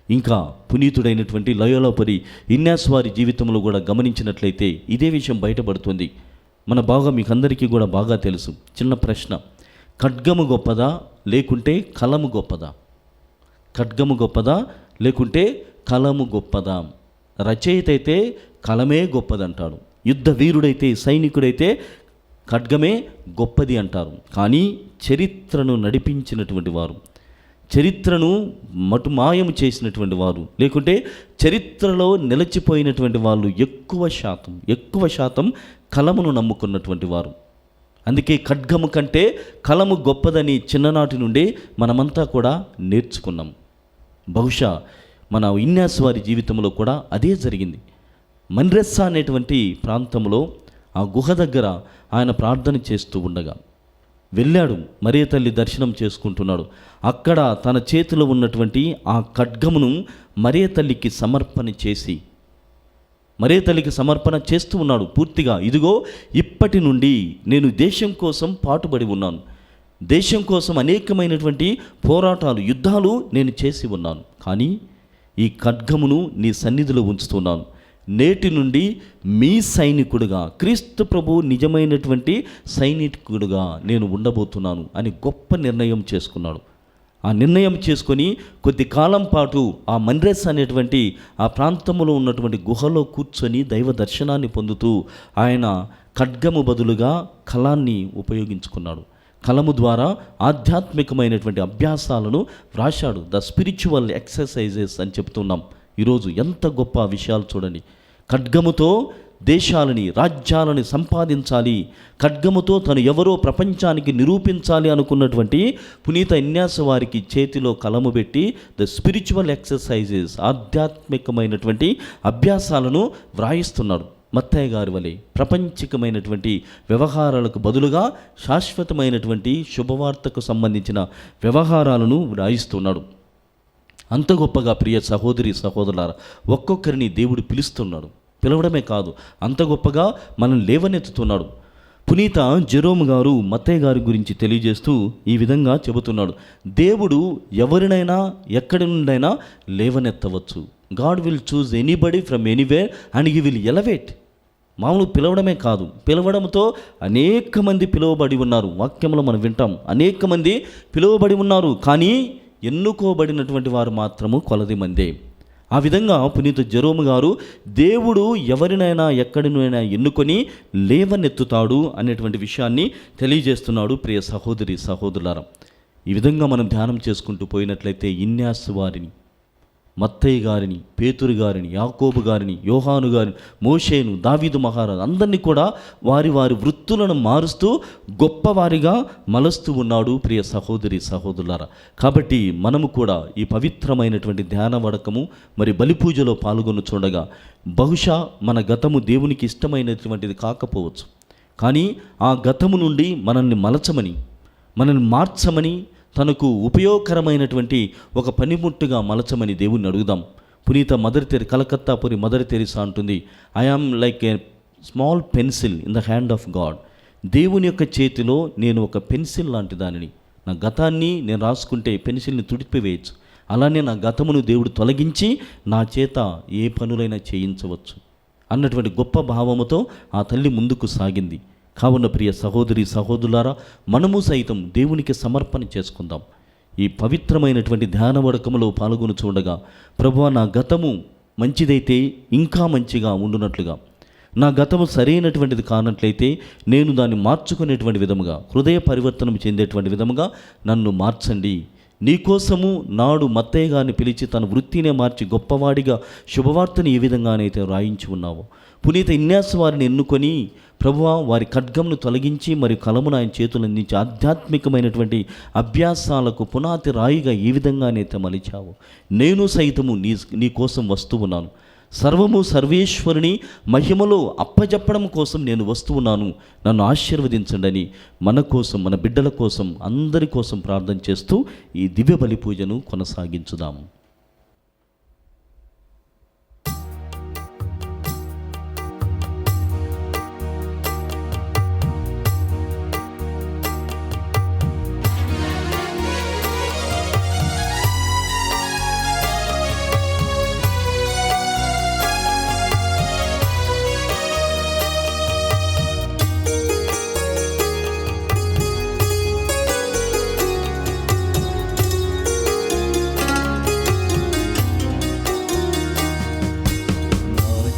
ఇంకా పునీతుడైనటువంటి లయోలాపరి ఇన్యాస్ వారి జీవితంలో కూడా గమనించినట్లయితే ఇదే విషయం బయటపడుతుంది. మీకు అందరికీ కూడా బాగా తెలుసు. చిన్న ప్రశ్న, ఖడ్గము గొప్పదా లేకుంటే కలము గొప్పదా? ఖడ్గము గొప్పదా లేకుంటే కలము గొప్పదా? రచయిత అయితే కలమే గొప్పదంటాడు, యుద్ధ వీరుడైతే, సైనికుడైతే ఖడ్గమే గొప్పది అంటారు. కానీ చరిత్రను నడిపించినటువంటి వారు, చరిత్రను మటుమాయము చేసినటువంటి వారు, లేకుంటే చరిత్రలో నిలిచిపోయినటువంటి వాళ్ళు ఎక్కువ శాతం కలమును నమ్ముకున్నటువంటి వారు. అందుకే ఖడ్గము కంటే కలము గొప్పదని చిన్ననాటి నుండి మనమంతా కూడా నేర్చుకున్నాం. బహుశా మన ఇన్యాస్ వారి జీవితంలో కూడా అదే జరిగింది. మన్రెస్సా అనేటువంటి ప్రాంతంలో ఆ గుహ దగ్గర ఆయన ప్రార్థన చేస్తూ ఉండగా వెళ్ళాడు. మరియ తల్లి దర్శనం చేసుకుంటున్నాడు. అక్కడ తన చేతిలో ఉన్నటువంటి ఆ ఖడ్గమును మరియ తల్లికి సమర్పణ చేస్తూ ఉన్నాడు పూర్తిగా. ఇదిగో, ఇప్పటి నుండి నేను దేశం కోసం పాటుపడి ఉన్నాను, దేశం కోసం అనేకమైనటువంటి పోరాటాలు, యుద్ధాలు నేను చేసి ఉన్నాను. కానీ ఈ ఖడ్గమును నీ సన్నిధిలో ఉంచుతున్నాను. నేటి నుండి మీ సైనికుడుగా, క్రీస్తు ప్రభు నిజమైనటువంటి సైనికుడుగా నేను ఉండబోతున్నాను అని గొప్ప నిర్ణయం చేసుకున్నాడు. ఆ నిర్ణయం చేసుకొని కొద్ది కాలం పాటు ఆ మన్రెస్ అనేటువంటి ఆ ప్రాంతంలో ఉన్నటువంటి గుహలో కూర్చొని దైవ దర్శనాన్ని పొందుతూ ఆయన ఖడ్గము బదులుగా కలాన్ని ఉపయోగించుకున్నాడు. కలము ద్వారా ఆధ్యాత్మికమైనటువంటి అభ్యాసాలను వ్రాశాడు. ద స్పిరిచువల్ ఎక్సర్సైజెస్ అని చెప్తున్నాం. ఈరోజు ఎంత గొప్ప విషయాలు చూడండి. ఖడ్గముతో దేశాలని, రాజ్యాలని సంపాదించాలి, ఖడ్గముతో తను ఎవరో ప్రపంచానికి నిరూపించాలి అనుకున్నటువంటి పునీత ఇన్యాస్ వారికి చేతిలో కలము పెట్టి ద స్పిరిచువల్ ఎక్సర్సైజెస్, ఆధ్యాత్మికమైనటువంటి అభ్యాసాలను వ్రాయిస్తున్నాడు. మత్తయ్య గారి వలె ప్రపంచికమైనటువంటి వ్యవహారాలకు బదులుగా శాశ్వతమైనటువంటి శుభవార్తకు సంబంధించిన వ్యవహారాలను వ్రాయిస్తున్నాడు. అంత గొప్పగా ప్రియ సహోదరి సహోదరులారా, ఒక్కొక్కరిని దేవుడు పిలుస్తున్నాడు. పిలవడమే కాదు, అంత గొప్పగా మనం లేవనెత్తుతున్నాడు. పునీత జెరోమ్ గారు మత్తయ్య గారి గురించి తెలియజేస్తూ ఈ విధంగా చెబుతున్నాడు: దేవుడు ఎవరినైనా ఎక్కడి నుండైనా లేవనెత్తవచ్చు. God will choose anybody from anywhere and he will elevate. మామూలు పిలవడమే కాదు, పిలవడంతో అనేక మంది పిలువబడి ఉన్నారు. వాక్యంలో మనం వింటాం, అనేక మంది పిలువబడి ఉన్నారు, కానీ ఎన్నుకోబడినటువంటి వారు మాత్రము కొలది మందే. ఆ విధంగా పునీత జెరోమ్ గారు దేవుడు ఎవరినైనా ఎక్కడినైనా ఎన్నుకొని లేవనెత్తుతాడు అనేటువంటి విషయాన్ని తెలియజేస్తున్నాడు. ప్రియ సహోదరి సహోదరులారా, ఈ విధంగా మనం ధ్యానం చేసుకుంటూ పోయినట్లయితే ఇన్యాస్ వారిని, మత్తయ్య గారిని, పేతురు గారిని, యాకోబు గారిని, యోహాను గారిని, మోషేను, దావీదు మహారాజు అందరినీ కూడా వారి వారి వృత్తులను మారుస్తూ గొప్పవారిగా మలుస్తూ ఉన్నాడు. ప్రియ సహోదరి సహోదరులారా, కాబట్టి మనము కూడా ఈ పవిత్రమైనటువంటి ధ్యాన వడకము మరి బలిపూజలో పాల్గొని చూడగా బహుశా మన గతము దేవునికి ఇష్టమైనటువంటిది కాకపోవచ్చు, కానీ ఆ గతము నుండి మనల్ని మలచమని, మనల్ని మార్చమని, తనకు ఉపయోగకరమైనటువంటి ఒక పనిముట్టుగా మలచమని దేవుణ్ణి అడుగుదాం. పునీత కలకత్తాపురి మదర్ తెరిసా అంటుంది, I am like a small pencil in the hand of God. దేవుని యొక్క చేతిలో నేను ఒక పెన్సిల్ లాంటి దానిని. నా గతాన్ని నేను రాసుకుంటే పెన్సిల్ని తుడిపివేయచ్చు, అలానే నా గతమును దేవుడు తొలగించి నా చేత ఏ పనులైనా చేయించవచ్చు అన్నటువంటి గొప్ప భావముతో ఆ తల్లి ముందుకు సాగింది. కావున ప్రియ సహోదరి సహోదరులారా, మనము సైతం దేవునికి సమర్పణ చేసుకుందాం. ఈ పవిత్రమైనటువంటి ధ్యాన వడకములో పాల్గొని చూడగా, ప్రభువా నా గతము మంచిదైతే ఇంకా మంచిగా ఉండునట్లుగా, నా గతము సరైనటువంటిది కానట్లయితే నేను దాన్ని మార్చుకునేటువంటి విధముగా, హృదయ పరివర్తనం చెందేటువంటి విధముగా నన్ను మార్చండి. నీకోసము నాడు మత్తయ్య గారిని పిలిచి తన వృత్తినే మార్చి గొప్పవాడిగా శుభవార్తను ఏ విధంగానైతే రాయించి ఉన్నావో, పునీత ఇన్యాస్ వారిని ఎన్నుకొని ప్రభువా వారి ఖడ్గంను తొలగించి మరియు కలమును ఆయన చేతులు అందించి ఆధ్యాత్మికమైనటువంటి అభ్యాసాలకు పునాది రాయిగా ఏ విధంగానైతే మలిచావో, నేను సైతము నీ కోసం వస్తూ ఉన్నాను. సర్వము సర్వేశ్వరుని మహిమలో అప్పజెప్పడం కోసం నేను వస్తూ ఉన్నాను, నన్ను ఆశీర్వదించండి అని మన కోసం, మన బిడ్డల కోసం, అందరి కోసం ప్రార్థన చేస్తూ ఈ దివ్య బలి పూజను కొనసాగించుదాము.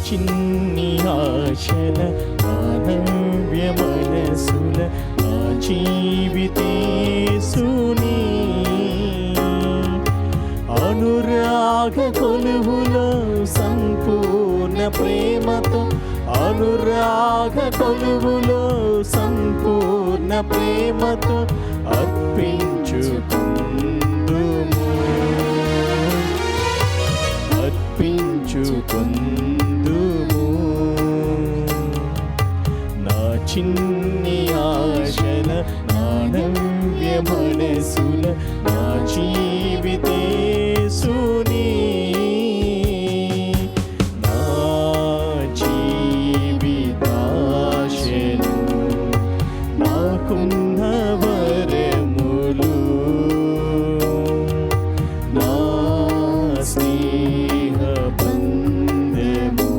చిన్ని ఆశల ఆనవ్య మనసుల నా జీవితేసుని అనురాగ కొలువులో సంపూర్ణ ప్రేమతో, అనురాగ కొలువులో సంపూర్ణ ప్రేమతో అర్పించుకుందుము, అర్పించుకుందుము. నా చిన్ని ఆశల నానవ్య మనసుల నా జీవితేసుని నా జీవితాశను నాకున్న వరములు నా స్నేహ బంధము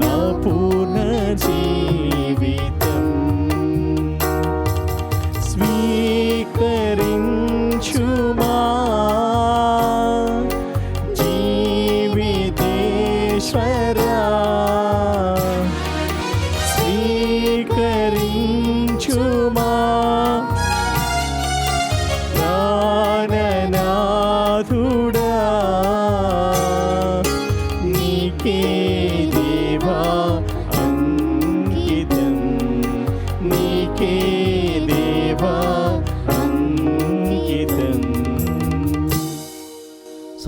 నా పూర్ణ జీవితం స్వీకరించుమా జీవితేశ్వరా, స్వీకరించుమా ప్రాణనాథుడా, నీకే దేవా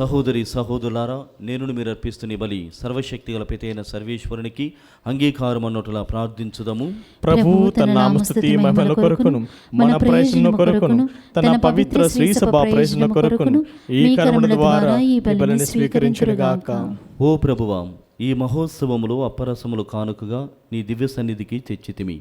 సహోదరి సహోదరులారా, నేను మీరు అర్పిస్తున్న ఈ బలి సర్వశక్తి గల పితైన సర్వేశ్వరునికి అంగీకారం అన్నట్లా ప్రార్థించుదము. ప్రభు తన నామస్తుతి మహిమల కొరకును మన ప్రయోజనం కొరకును తన పవిత్ర శ్రీ సభ ప్రయోజనం కొరకును ఈ కర్మల ద్వారా ఈ బలిని స్వీకరించుగాక. ఓ ప్రభువా, ఈ మహోత్సవములో అప్పరసములు కానుకగా నీ దివ్య సన్నిధికి తెచ్చితిమి.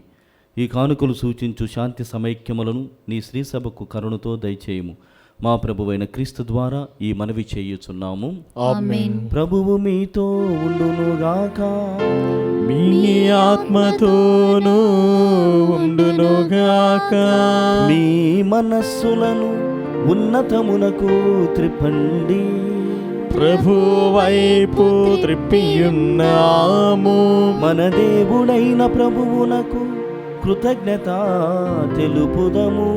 ఈ కానుకలు సూచించు శాంతి సమైక్యములను నీ శ్రీసభకు కరుణతో దయచేయము. మా ప్రభువైన క్రీస్తు ద్వారా ఈ మనవి చేయుచున్నాము. ఆమేన్. ప్రభువు మీతో ఉండునుగాక. మీ ఆత్మతోనూ ఉండునుగాక. మీ మనస్సులను ఉన్నతమునకు త్రిప్పండి. ప్రభు వైపు త్రిప్పియున్నాము. మన దేవుడైన ప్రభువునకు కృతజ్ఞత తెలుపుదము.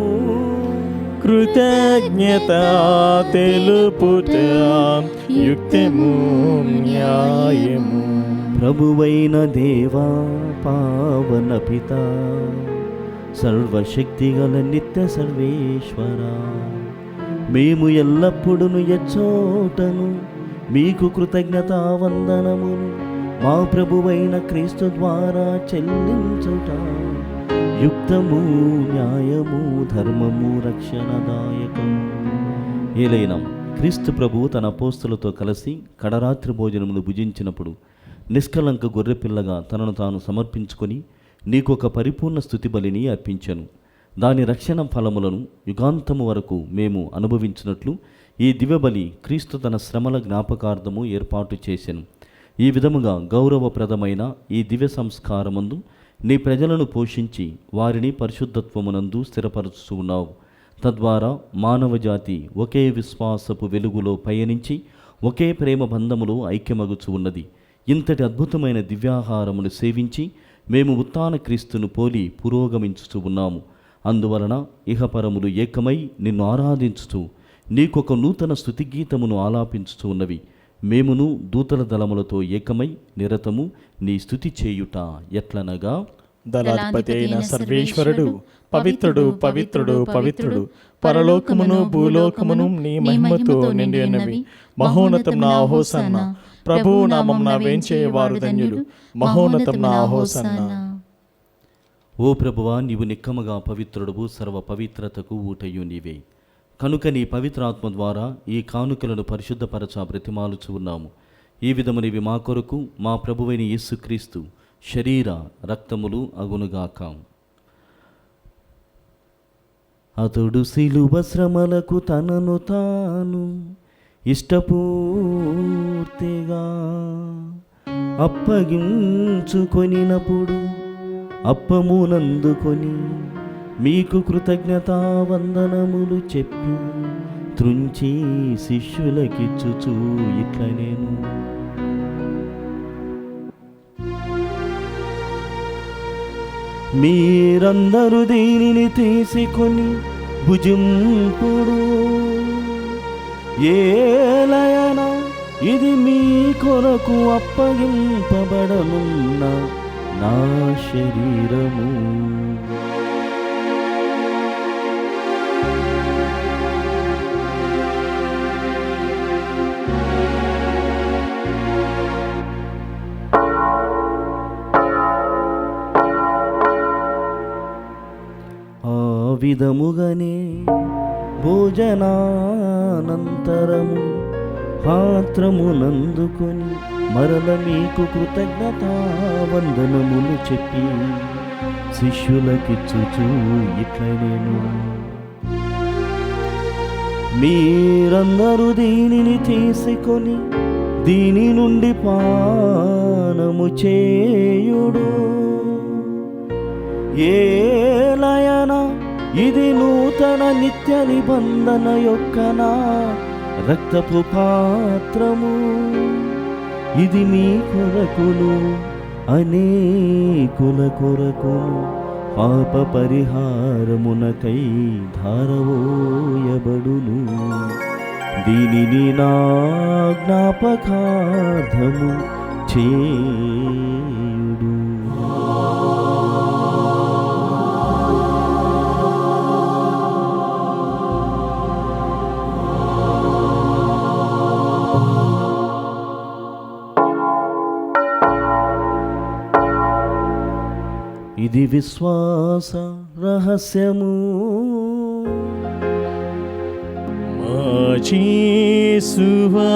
కృతజ్ఞత తెలుపుట యుక్తము న్యాయము. ప్రభువైన దేవా, పావన పిత, సర్వశక్తిగల నిత్య సర్వేశ్వర, మేము ఎల్లప్పుడూ ఎచ్చోటను మీకు కృతజ్ఞతా వందనమును మా ప్రభువైన క్రీస్తు ద్వారా చెల్లించుట యుక్తము, న్యాయము, ధర్మము, రక్షణదాయకము. ఏలైనా క్రీస్తు ప్రభువు తన అపోస్తలుతో కలిసి కడరాత్రి భోజనమును భుజించినప్పుడు నిష్కలంక గొర్రెపిల్లగా తనను తాను సమర్పించుకొని నీకొక పరిపూర్ణ స్తుతి బలిని అర్పించెను. దాని రక్షణ ఫలములను యుగాంతము వరకు మేము అనుభవించినట్లు ఈ దివ్యబలి క్రీస్తు తన శ్రమల జ్ఞాపకార్థము ఏర్పాటు చేసెను. ఈ విధముగా గౌరవప్రదమైన ఈ దివ్య సంస్కారమందు నీ ప్రజలను పోషించి వారిని పరిశుద్ధత్వమునందు స్థిరపరుచు ఉన్నావు. తద్వారా మానవజాతి ఒకే విశ్వాసపు వెలుగులో పయనించి ఒకే ప్రేమ బంధములో ఐక్యమగుచు ఉన్నది. ఇంతటి అద్భుతమైన దివ్యాహారమును సేవించి మేము ఉత్థాన క్రీస్తును పోలి పురోగమించుచు ఉన్నాము. అందువలన ఇహపరములు ఏకమై నిన్ను ఆరాధించుచు నీకొక నూతన స్తుతిగీతమును ఆలాపించుచు ఉన్నవి. మేమును దూతల దళములతో ఏకమై నిరతము నీ స్తుతి చేయుట ఎట్లనగా, దళాధిపతి అయిన సర్వేశ్వరుడు పవిత్రుడు పవిత్రుడు పవిత్రుడు, పరలోకమును భూలోకమును నీ మహిమతో నిండి ఉన్నవి. మహోన్నతం నా హోసన్న. ప్రభువు నామమున వేంచేవారు ధన్యులు. మహోన్నతం నా హోసన్న. ఓ ప్రభువా, నీవు నిక్కముగా పవిత్రుడువు, సర్వ పవిత్రతకు ఊటయు నీవే. కనుక నీ పవిత్రాత్మ ద్వారా ఈ కానుకలను పరిశుద్ధపరచ బ్రతిమాలుచు ఉన్నాము. ఈ విధమునివి మా కొరకు మా ప్రభువైన యేసుక్రీస్తు శరీర రక్తములు అగునుగాక. అతడు శిలువ శ్రమలకు తనను తాను ఇష్టపూర్తిగా అప్పగించుకొనినప్పుడు అప్పమునందుకొని మీకు కృతజ్ఞతా వందనములు చెప్పి త్రుంచి శిష్యులకిచ్చుచూ ఇట్లనేను, మీరందరూ దీనిని తీసుకొని భుజింపుడు. ఏలయనా ఇది మీ కొరకు అప్పగింపబడనున్న నా శరీరము. విధముగానే భోజనానంతరము పాత్రమునందుకొని మరల మీకు కృతజ్ఞతా వందనములు చెప్పి శిష్యులకిచ్చుచూ ఇట్లనేను, మీరందరూ దీనిని తీసుకొని దీని నుండి పానము చేయుడు. ఏలయనా ఇది నూతన నిత్య నిబంధన యొక్క నా రక్తపు పాత్రము. ఇది మీ కొరకును అనేకుల కొరకును పాప పరిహారమునకై ధారవోయబడును. దీనిని నా జ్ఞాపకార్థము చేయుడు. ఇది విశ్వాస రహస్యము. మా యేసువా,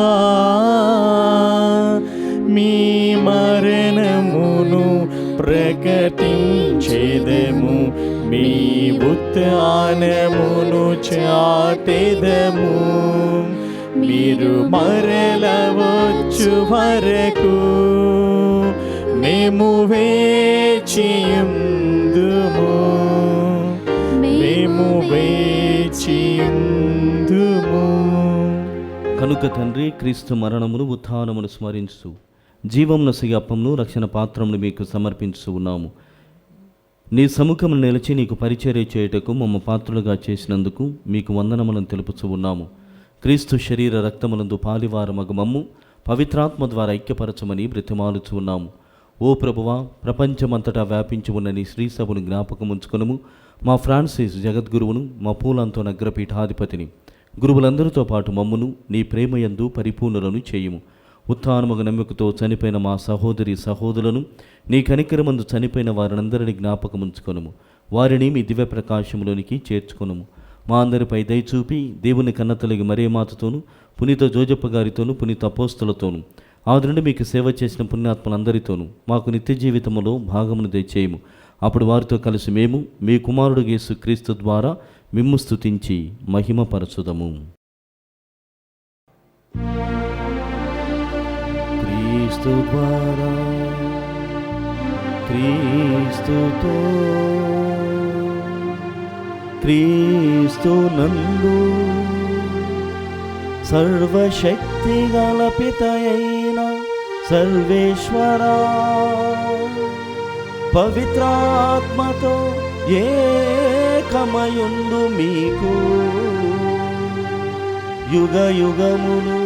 మీ మరణమును ప్రకటించెదము, మీ ఉత్థానమును చాటెదము. మీరు మరల వచ్చు వరకు మేము వేచియుందుము, మేము వేచియుందుము. కనుక తండ్రి, క్రీస్తు మరణమును ఉత్థానమును స్మరించు జీవమున అప్పమును రక్షణ పాత్రమును మీకు సమర్పించు ఉన్నాము. నీ సముఖమును నిలిచి నీకు పరిచర్య చేయుటకు మమ్మ పాత్రులుగా చేసినందుకు మీకు వందనములను తెలుపుచూ ఉన్నాము. క్రీస్తు శరీర రక్తమునందు పాలివారమగు మమ్ము పవిత్రాత్మ ద్వారా ఐక్యపరచమని బ్రతిమాలుచూ ఉన్నాము. ఓ ప్రభువా, ప్రపంచమంతటా వ్యాపించి ఉన్న నీ శ్రీ సభను జ్ఞాపకం ఉంచుకొనుము. మా ఫ్రాన్సిస్ జగద్గురువును, మా పూలంతో నగ్రపీఠాధిపతిని, గురువులందరితో పాటు మమ్మును నీ ప్రేమయందు పరిపూర్ణులను చేయుము. ఉత్థానముగ నమ్మకతో చనిపోయిన మా సహోదరి సహోదరులను, నీ కనికరమందు చనిపోయిన వారినందరినీ జ్ఞాపకం ఉంచుకొనుము. వారిని మీ దివ్య ప్రకాశంలోనికి చేర్చుకొనుము. మా అందరిపై దయచూపి దేవుని కన్నతలిగి మరే మాతతోనూ, పునీత జోజప్ప గారితోనూ, పునీత అపోస్తలతోనూ, ఆది నుండి మీకు సేవ చేసిన పుణ్యాత్మలందరితోనూ మాకు నిత్య జీవితములో భాగమును దయచేయము. అప్పుడు వారితో కలిసి మేము మీ కుమారుడు యేసు క్రీస్తు ద్వారా మిమ్ము స్తుతించి మహిమపరచుదము. క్రీస్తు ద్వారా, క్రీస్తుతో, క్రీస్తు నందు సర్వశక్తి గల పితయైన సర్వేశ్వరా, పవిత్రాత్మతో ఏకమయుండు మీకు యుగ యుగములు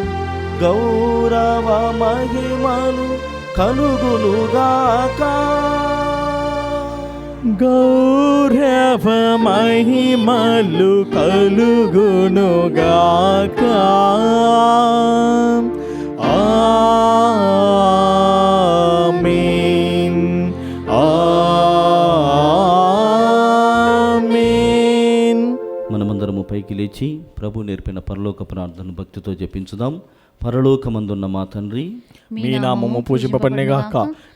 గౌరవ మహిమను కలుగునుగాక. గౌరవ మహిమలు కలుగునుగాక. ఆమేన్, ఆమేన్. మనమందరము పైకి లేచి ప్రభు నేర్పిన పరలోక ప్రార్థన భక్తితో జపించుదాం. పరలోకమందున్న మా తండ్రి, మీ నామము పూజింపబడినగాక,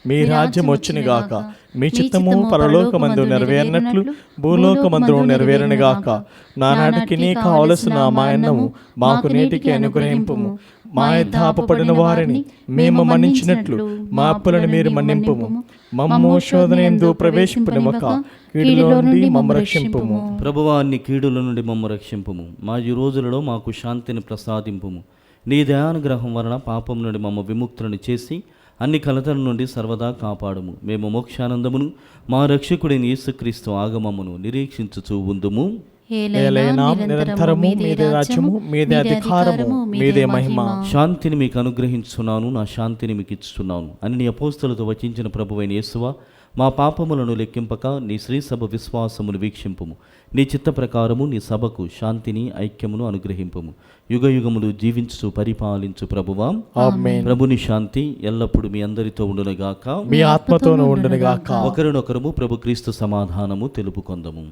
మీ రాజ్యం వచ్చునుగాక, మీ చిత్తము పరలోకమందు నెరవేరినట్లు భూలోకమందు నెరవేరునుగాక. నానాటికి నీ కావలసిన మా అన్నము మాకు నేటికి అనుగ్రహింపుము. మా యథాపపడిన వారిని మేము మన్నించినట్లు మా అప్పులను మీరు మన్నింపుము. మమ్ము శోధనయందు ప్రవేశింపనివ్వక కీడులో నుండి మమ్ము రక్షింపుము. ప్రభువా, అన్ని కీడుల నుండి మమ్ము రక్షింపుము. మా ఈ రోజులలో మాకు శాంతిని ప్రసాదింపుము. నీ దయానుగ్రహం వలన పాపం నుండి మమ్మ విముక్తులను చేసి అన్ని కలతల నుండి సర్వదా కాపాడుము. మేము మోక్షానందమును మా రక్షకుడైన యేసుక్రీస్తు ఆగమమును నిరీక్షించుచూ ఉందుము. ఏలైనా నిరంతరము మీదే రాజ్యము, మీదే అధికారము, మీదే మహిమ. శాంతిని మీకు అనుగ్రహించున్నాను, నా శాంతిని మీకు ఇస్తున్నాను అని నీ అపోస్తలతో వచించిన ప్రభువైన యేసువా, మా పాపములను లెక్కింపక నీ శ్రీ సభ విశ్వాసమును వీక్షింపుము. నీ చిత్త ప్రకారము నీ సభకు శాంతిని ఐక్యమును అనుగ్రహింపుము. యుగ యుగములు జీవించు పరిపాలించు ప్రభువా, ఆమేన్. ప్రభుని శాంతి ఎల్లప్పుడూ మీ అందరితో ఉండునుగాక, మీ ఆత్మతోనూ ఉండునుగాక. ఒకరినొకరము ప్రభు క్రీస్తు సమాధానము తెలుపుకొందము.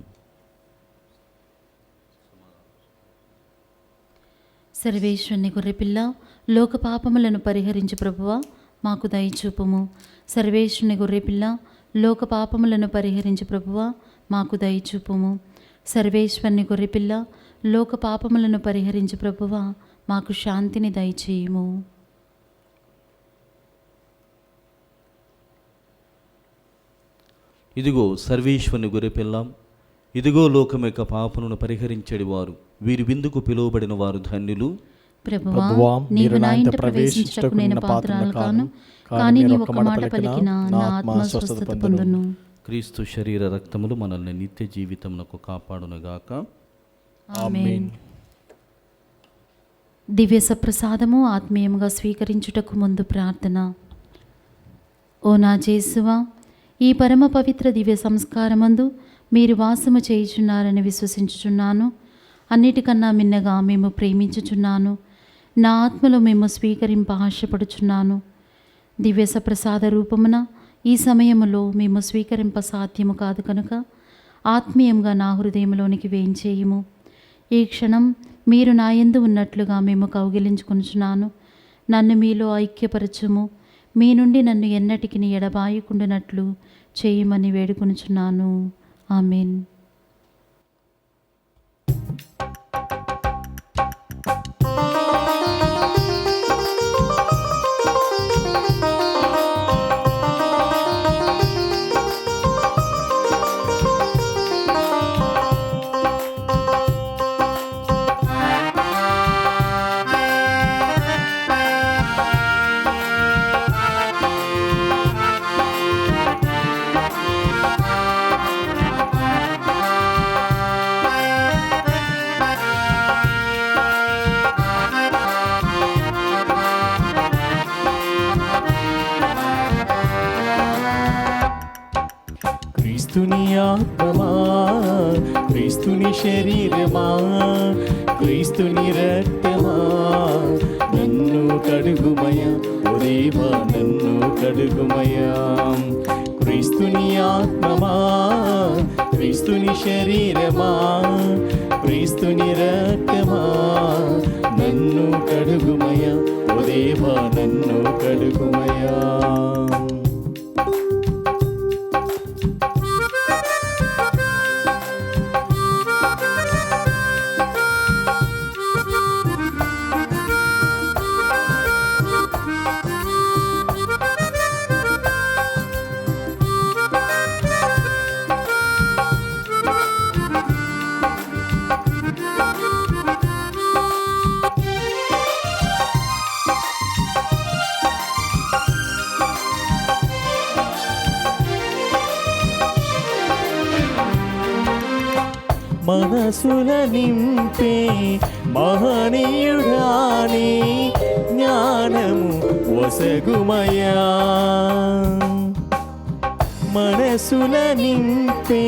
సర్వేశ్వరుని గొర్రెపిల్ల, లోక పాపములను పరిహరించు ప్రభువా, మాకు దయచూపుము. సర్వేశ్వరుని గొర్రెపిల్ల, లోక పాపములను పరిహరించు ప్రభువా, మాకు దయచూపుము. సర్వేశ్వరుని గొర్రెపిల్ల, లోక పాపములను పరిహరించు ప్రభువా, మాకు శాంతిని దయచేయుము. ఇదిగో సర్వేశ్వరుని గొర్రెపిల్ల, ఇదిగో లోకం యొక్క పాపములను పరిహరించేడి వారు, వీరి విందుకు పిలువబడిన వారు ధన్యులు. ప్రభువా, నీవు నా ఇంట ప్రవేశించుటకు నేను పాత్రను కాను, కానీ నీ ఒక్క మాట పలికిన నా ఆత్మ స్వస్థత పొందును. క్రీస్తు శరీర రక్తములు మనల్ని నిత్య జీవితమునకు కాపాడునుగాక. ఆమేన్. దివ్య సప్రసాదము ఆత్మీయముగా స్వీకరించుటకు ముందు ప్రార్థన. ఓ నా యేసువా, ఈ పరమ పవిత్ర దివ్య సంస్కారమందు మీరు వాసము చేయుచున్నారని విశ్వసించుచున్నాను. అన్నిటికన్నా మిన్నగా మేము ప్రేమించుచున్నాను. నా ఆత్మలో మేము స్వీకరింప ఆశపడుచున్నాను. దివ్య సప్రసాద రూపమున ఈ సమయములో మేము స్వీకరింప సాధ్యము కాదు కనుక ఆత్మీయంగా నా హృదయంలోనికి వేయించేయము. ఈ క్షణం మీరు నా యందు ఉన్నట్లుగా మేము కౌగిలించుకొనుచున్నాను. నన్ను మీలో ఐక్యపరచుము. మీ నుండి నన్ను ఎన్నటికి ఎడబాయకుండానట్లు చేయమని వేడుకొనుచున్నాను. ఆమేన్. క్రీస్తుని ఆత్మమా, క్రీస్తుని శరీరమా, క్రీస్తుని రక్తమా, నన్ను కడుగుమయా, ఓ దేవా నన్ను కడుగుమయా. క్రీస్తుని ఆత్మమా, క్రీస్తుని శరీరమా, క్రీస్తుని రక్తమా, నన్ను కడుగుమయా, ఓ దేవా నన్ను కడుగుమయా. మనసుల నింపే మహనీయుడాని జ్ఞానము ఒసగుమయా. మనసుల నింపే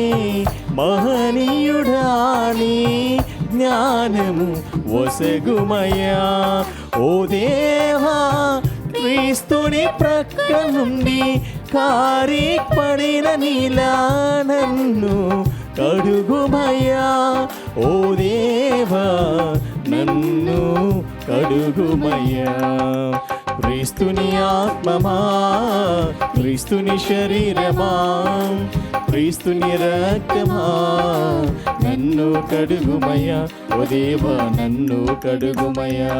మహనీయుడాని జ్ఞానము ఒసగుమయా. ఓ దేవా క్రీస్తుని ప్రక్క నుండి కారి పడిన నీలా నన్ను కడుగుమయా. ఓ దేవా నన్ను కడుగుమయా. క్రీస్తుని ఆత్మమా, క్రీస్తుని శరీరమా, క్రీస్తుని రక్తమా, నన్ను కడుగుమయా, ఓ దేవా నన్ను కడుగుమయా.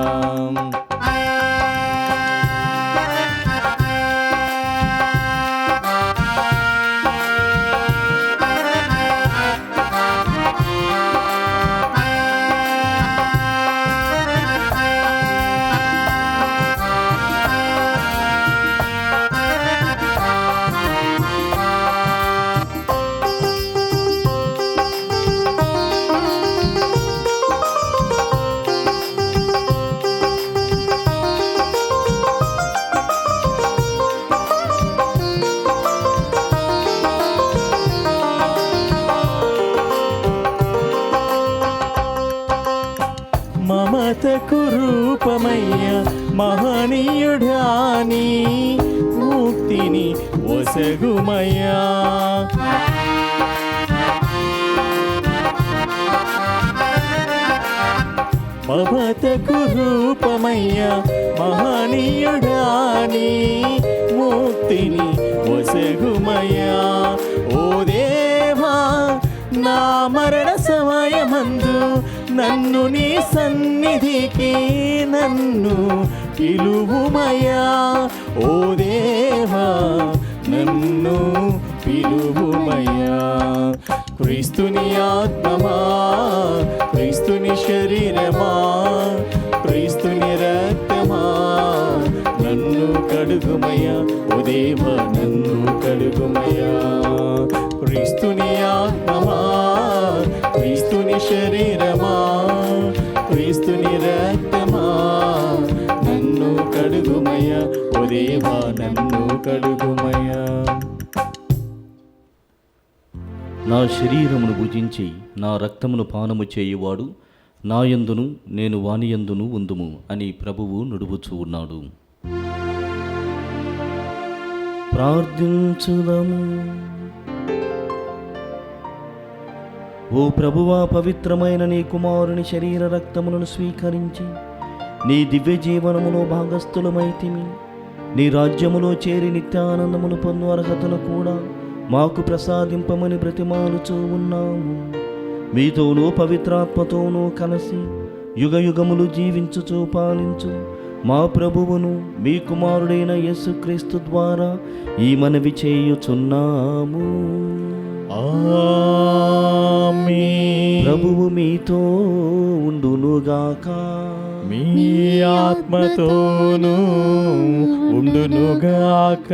మమతకు రూపమయ్య మహనీయుడాని ముక్తిని ఒసగుమయ్యా. మమతకు రూపమయ్య మహనీయుడాని ముక్తిని ఒసగుమయ్యా. ఓ దేవా నా మరణ సమయమందు నన్ను నీ సన్నిధికి నన్ను పిలువుమయా. ఓ దేవా నన్ను పిలువుమయా. క్రీస్తుని ఆత్మమా, క్రీస్తుని శరీరమా, క్రీస్తుని రక్తమా, నన్ను కడుగుమయా, ఓ దేవా నన్ను కడుగుమయా. క్రీస్తుని ఆత్మమా, క్రీస్తుని శరీరమా, క్రీస్తుని రక్తమా, నన్ను కడుగుమయా, ఓ దేవా నన్ను కడుగుమయా. నా శరీరమును భుజించి నా రక్తమును పానము చేయువాడు నాయందును నేను వానియందును ఉందుము అని ప్రభువు నుడువుచూ ఉన్నాడు. ప్రార్థించుదము. ఓ ప్రభువా, పవిత్రమైన నీ కుమారుని శరీర రక్తములను స్వీకరించి నీ దివ్య జీవనములో భాగస్థులమైతిమి. నీ రాజ్యములో చేరి నిత్యానందమును పొందు అర్హతను కూడా మాకు ప్రసాదింపమని బ్రతిమాలుచూ ఉన్నాము. మీతోనూ పవిత్రాత్మతోనూ కలిసి యుగ యుగములు జీవించుచూ పాలించు మా ప్రభువును మీ కుమారుడైన యేసుక్రీస్తు ద్వారా ఈ మనవి చేయుచున్నాము. ఆమేన్. ప్రభువు మీతో ఉండునుగాక. మీ ఆత్మతోనూ ఉండునుగాక.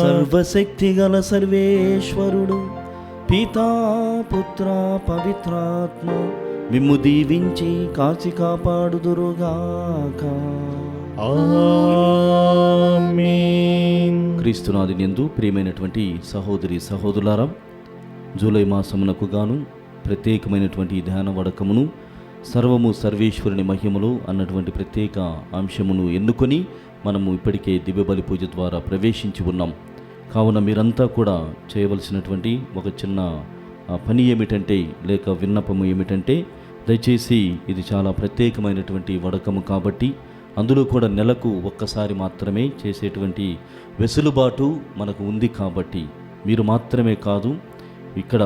సర్వశక్తి గల సర్వేశ్వరుడు పితా పుత్ర పవిత్రాత్మ మిమ్ము దీవించి కాచి కాపాడుదురుగాక. ఆమేన్. క్రీస్తునాథుని యందు ప్రియమైనటువంటి సహోదరి సహోదరులారా, జూలై మాసమునకు గాను ప్రత్యేకమైనటువంటి ధ్యాన వడకమును సర్వము సర్వేశ్వరుని మహిమలు అన్నటువంటి ప్రత్యేక అంశమును ఎన్నుకొని మనము ఇప్పటికే దివ్యబలి పూజ ద్వారా ప్రవేశించి ఉన్నాం. కావున మీరంతా కూడా చేయవలసినటువంటి ఒక చిన్న పని ఏమిటంటే, లేక విన్నపము ఏమిటంటే, దయచేసి ఇది చాలా ప్రత్యేకమైనటువంటి వడకము కాబట్టి అందులో కూడా నెలకు ఒక్కసారి మాత్రమే చేసేటువంటి వెసులుబాటు మనకు ఉంది. కాబట్టి మీరు మాత్రమే కాదు, ఇక్కడ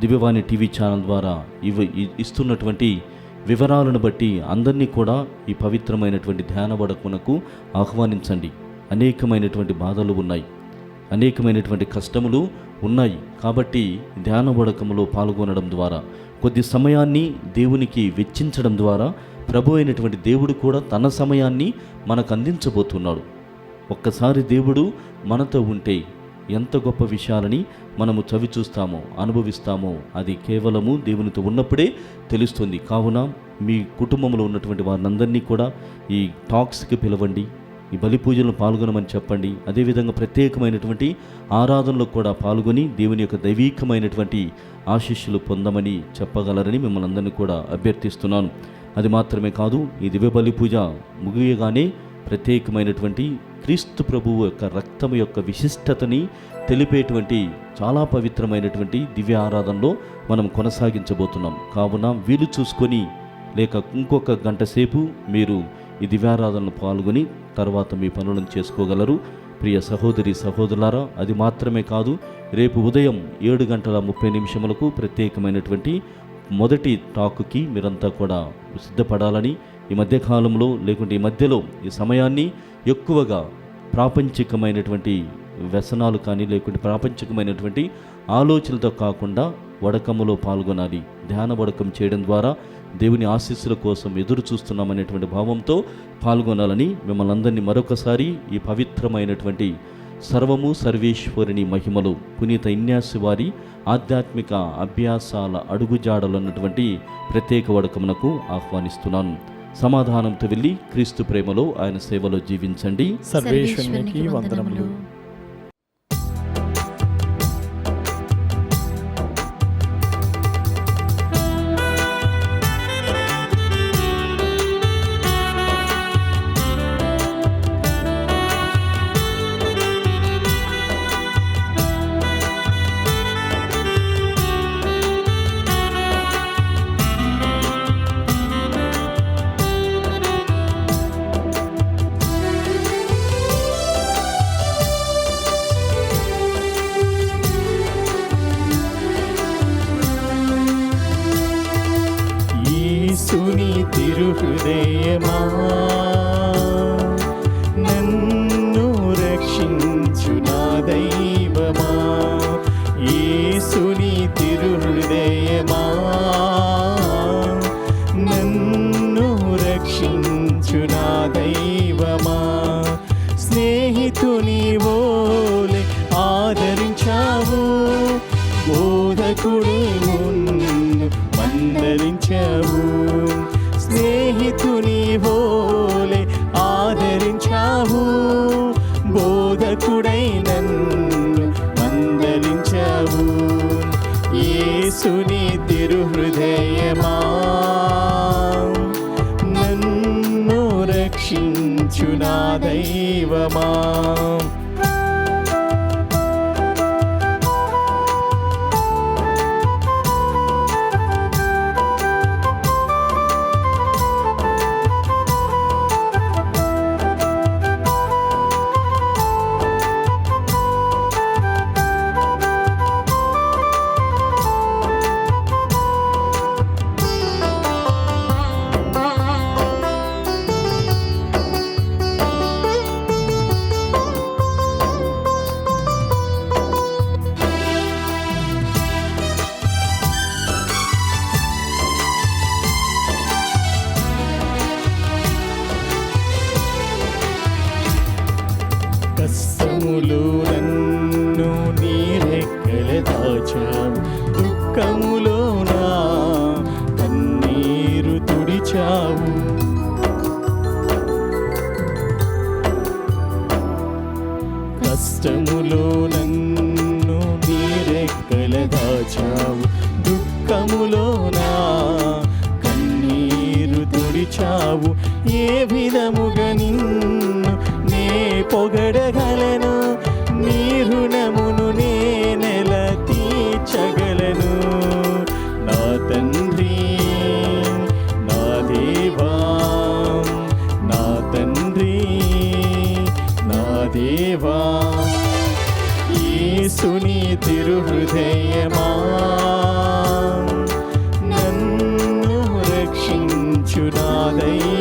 దివ్యవాణి టీవీ ఛానల్ ద్వారా ఇస్తున్నటువంటి వివరాలను బట్టి అందరినీ కూడా ఈ పవిత్రమైనటువంటి ధ్యాన వడకమునకు ఆహ్వానించండి. అనేకమైనటువంటి బాధలు ఉన్నాయి, అనేకమైనటువంటి కష్టములు ఉన్నాయి. కాబట్టి ధ్యాన వడకములో పాల్గొనడం ద్వారా, కొద్ది సమయాన్ని దేవునికి వెచ్చించడం ద్వారా ప్రభు అయినటువంటి దేవుడు కూడా తన సమయాన్ని మనకు అందించబోతున్నాడు. ఒక్కసారి దేవుడు మనతో ఉంటే ఎంత గొప్ప విషయాలని మనము చవి చూస్తామో, అనుభవిస్తామో అది కేవలము దేవునితో ఉన్నప్పుడే తెలుస్తుంది. కావున మీ కుటుంబంలో ఉన్నటువంటి వారినందరినీ కూడా ఈ టాక్స్కి పిలవండి, ఈ బలి పూజలను పాల్గొనమని చెప్పండి. అదేవిధంగా ప్రత్యేకమైనటువంటి ఆరాధనలో కూడా పాల్గొని దేవుని యొక్క దైవీకమైనటువంటి ఆశీస్సులు పొందమని చెప్పగలరని మిమ్మల్ని అందరినీ కూడా అభ్యర్థిస్తున్నాను. అది మాత్రమే కాదు, ఈ దివ్య బలి పూజ ముగియగానే ప్రత్యేకమైనటువంటి క్రీస్తు ప్రభువు యొక్క రక్తము యొక్క విశిష్టతని తెలిపేటువంటి చాలా పవిత్రమైనటువంటి దివ్య ఆరాధనలో మనం కొనసాగించబోతున్నాం. కావున వీలు చూసుకొని లేక ఇంకొక గంట సేపు మీరు ఈ దివ్యారాధనలో పాల్గొని తర్వాత మీ పనులను చేసుకోగలరు. ప్రియ సహోదరి సహోదరులారా, అది మాత్రమే కాదు, రేపు ఉదయం 7:30 ప్రత్యేకమైనటువంటి మొదటి టాక్కి మీరంతా కూడా సిద్ధపడాలని, ఈ మధ్యకాలంలో లేకుంటే ఈ మధ్యలో ఈ సమయాన్ని ఎక్కువగా ప్రాపంచికమైనటువంటి వ్యసనాలు కానీ లేకుంటే ప్రాపంచికమైనటువంటి ఆలోచనలతో కాకుండా వడకములో పాల్గొనాలి. ధ్యాన వడకం చేయడం ద్వారా దేవుని ఆశీస్సుల కోసం ఎదురు చూస్తున్నామనేటువంటి భావంతో పాల్గొనాలని మిమ్మల్ని అందరినీ మరొకసారి ఈ పవిత్రమైనటువంటి సర్వము సర్వేశ్వరుని మహిమలు పునీత ఇన్యాసి వారి ఆధ్యాత్మిక అభ్యాసాల అడుగుజాడలు అన్నటువంటి ప్రత్యేక వడకమునకు ఆహ్వానిస్తున్నాను. సమాధానంతో వెళ్ళి క్రీస్తు ప్రేమలో ఆయన సేవలో జీవించండి. సర్వేశ్వరునికి వందనములు. యేసుని తిరుహృదయమా, నన్ను రక్షించు నా దైవమా. యేసుని తిరుహృదయమా, నన్ను రక్షించు నా దైవమా. స్నేహితుని వోలే ఆదరించావు, బోధకుడే మందలించావు. స్నేహితుని వోలే ఆదరించావు, బోధకుడై నన్ను మందలించావు. యేసుని తిరుహృదయమా, నన్ను రక్షించు నా దైవమా. దాచావు, దుఃఖములోన కన్నీరు తుడిచావు. కష్టములో నన్ను నీరెక్కల దాచావు, దుఃఖములోన కన్నీరు తుడిచావు. ఏ విధముగా నిన్ను నే పొగడగలను, నీ రుణమును నేనెల తీర్చగలను. నా తండ్రి నా దేవా, నా తండ్రి నా దేవా, యేసుని తిరుహృదయమా నన్ను రక్షించు నా దైవమా.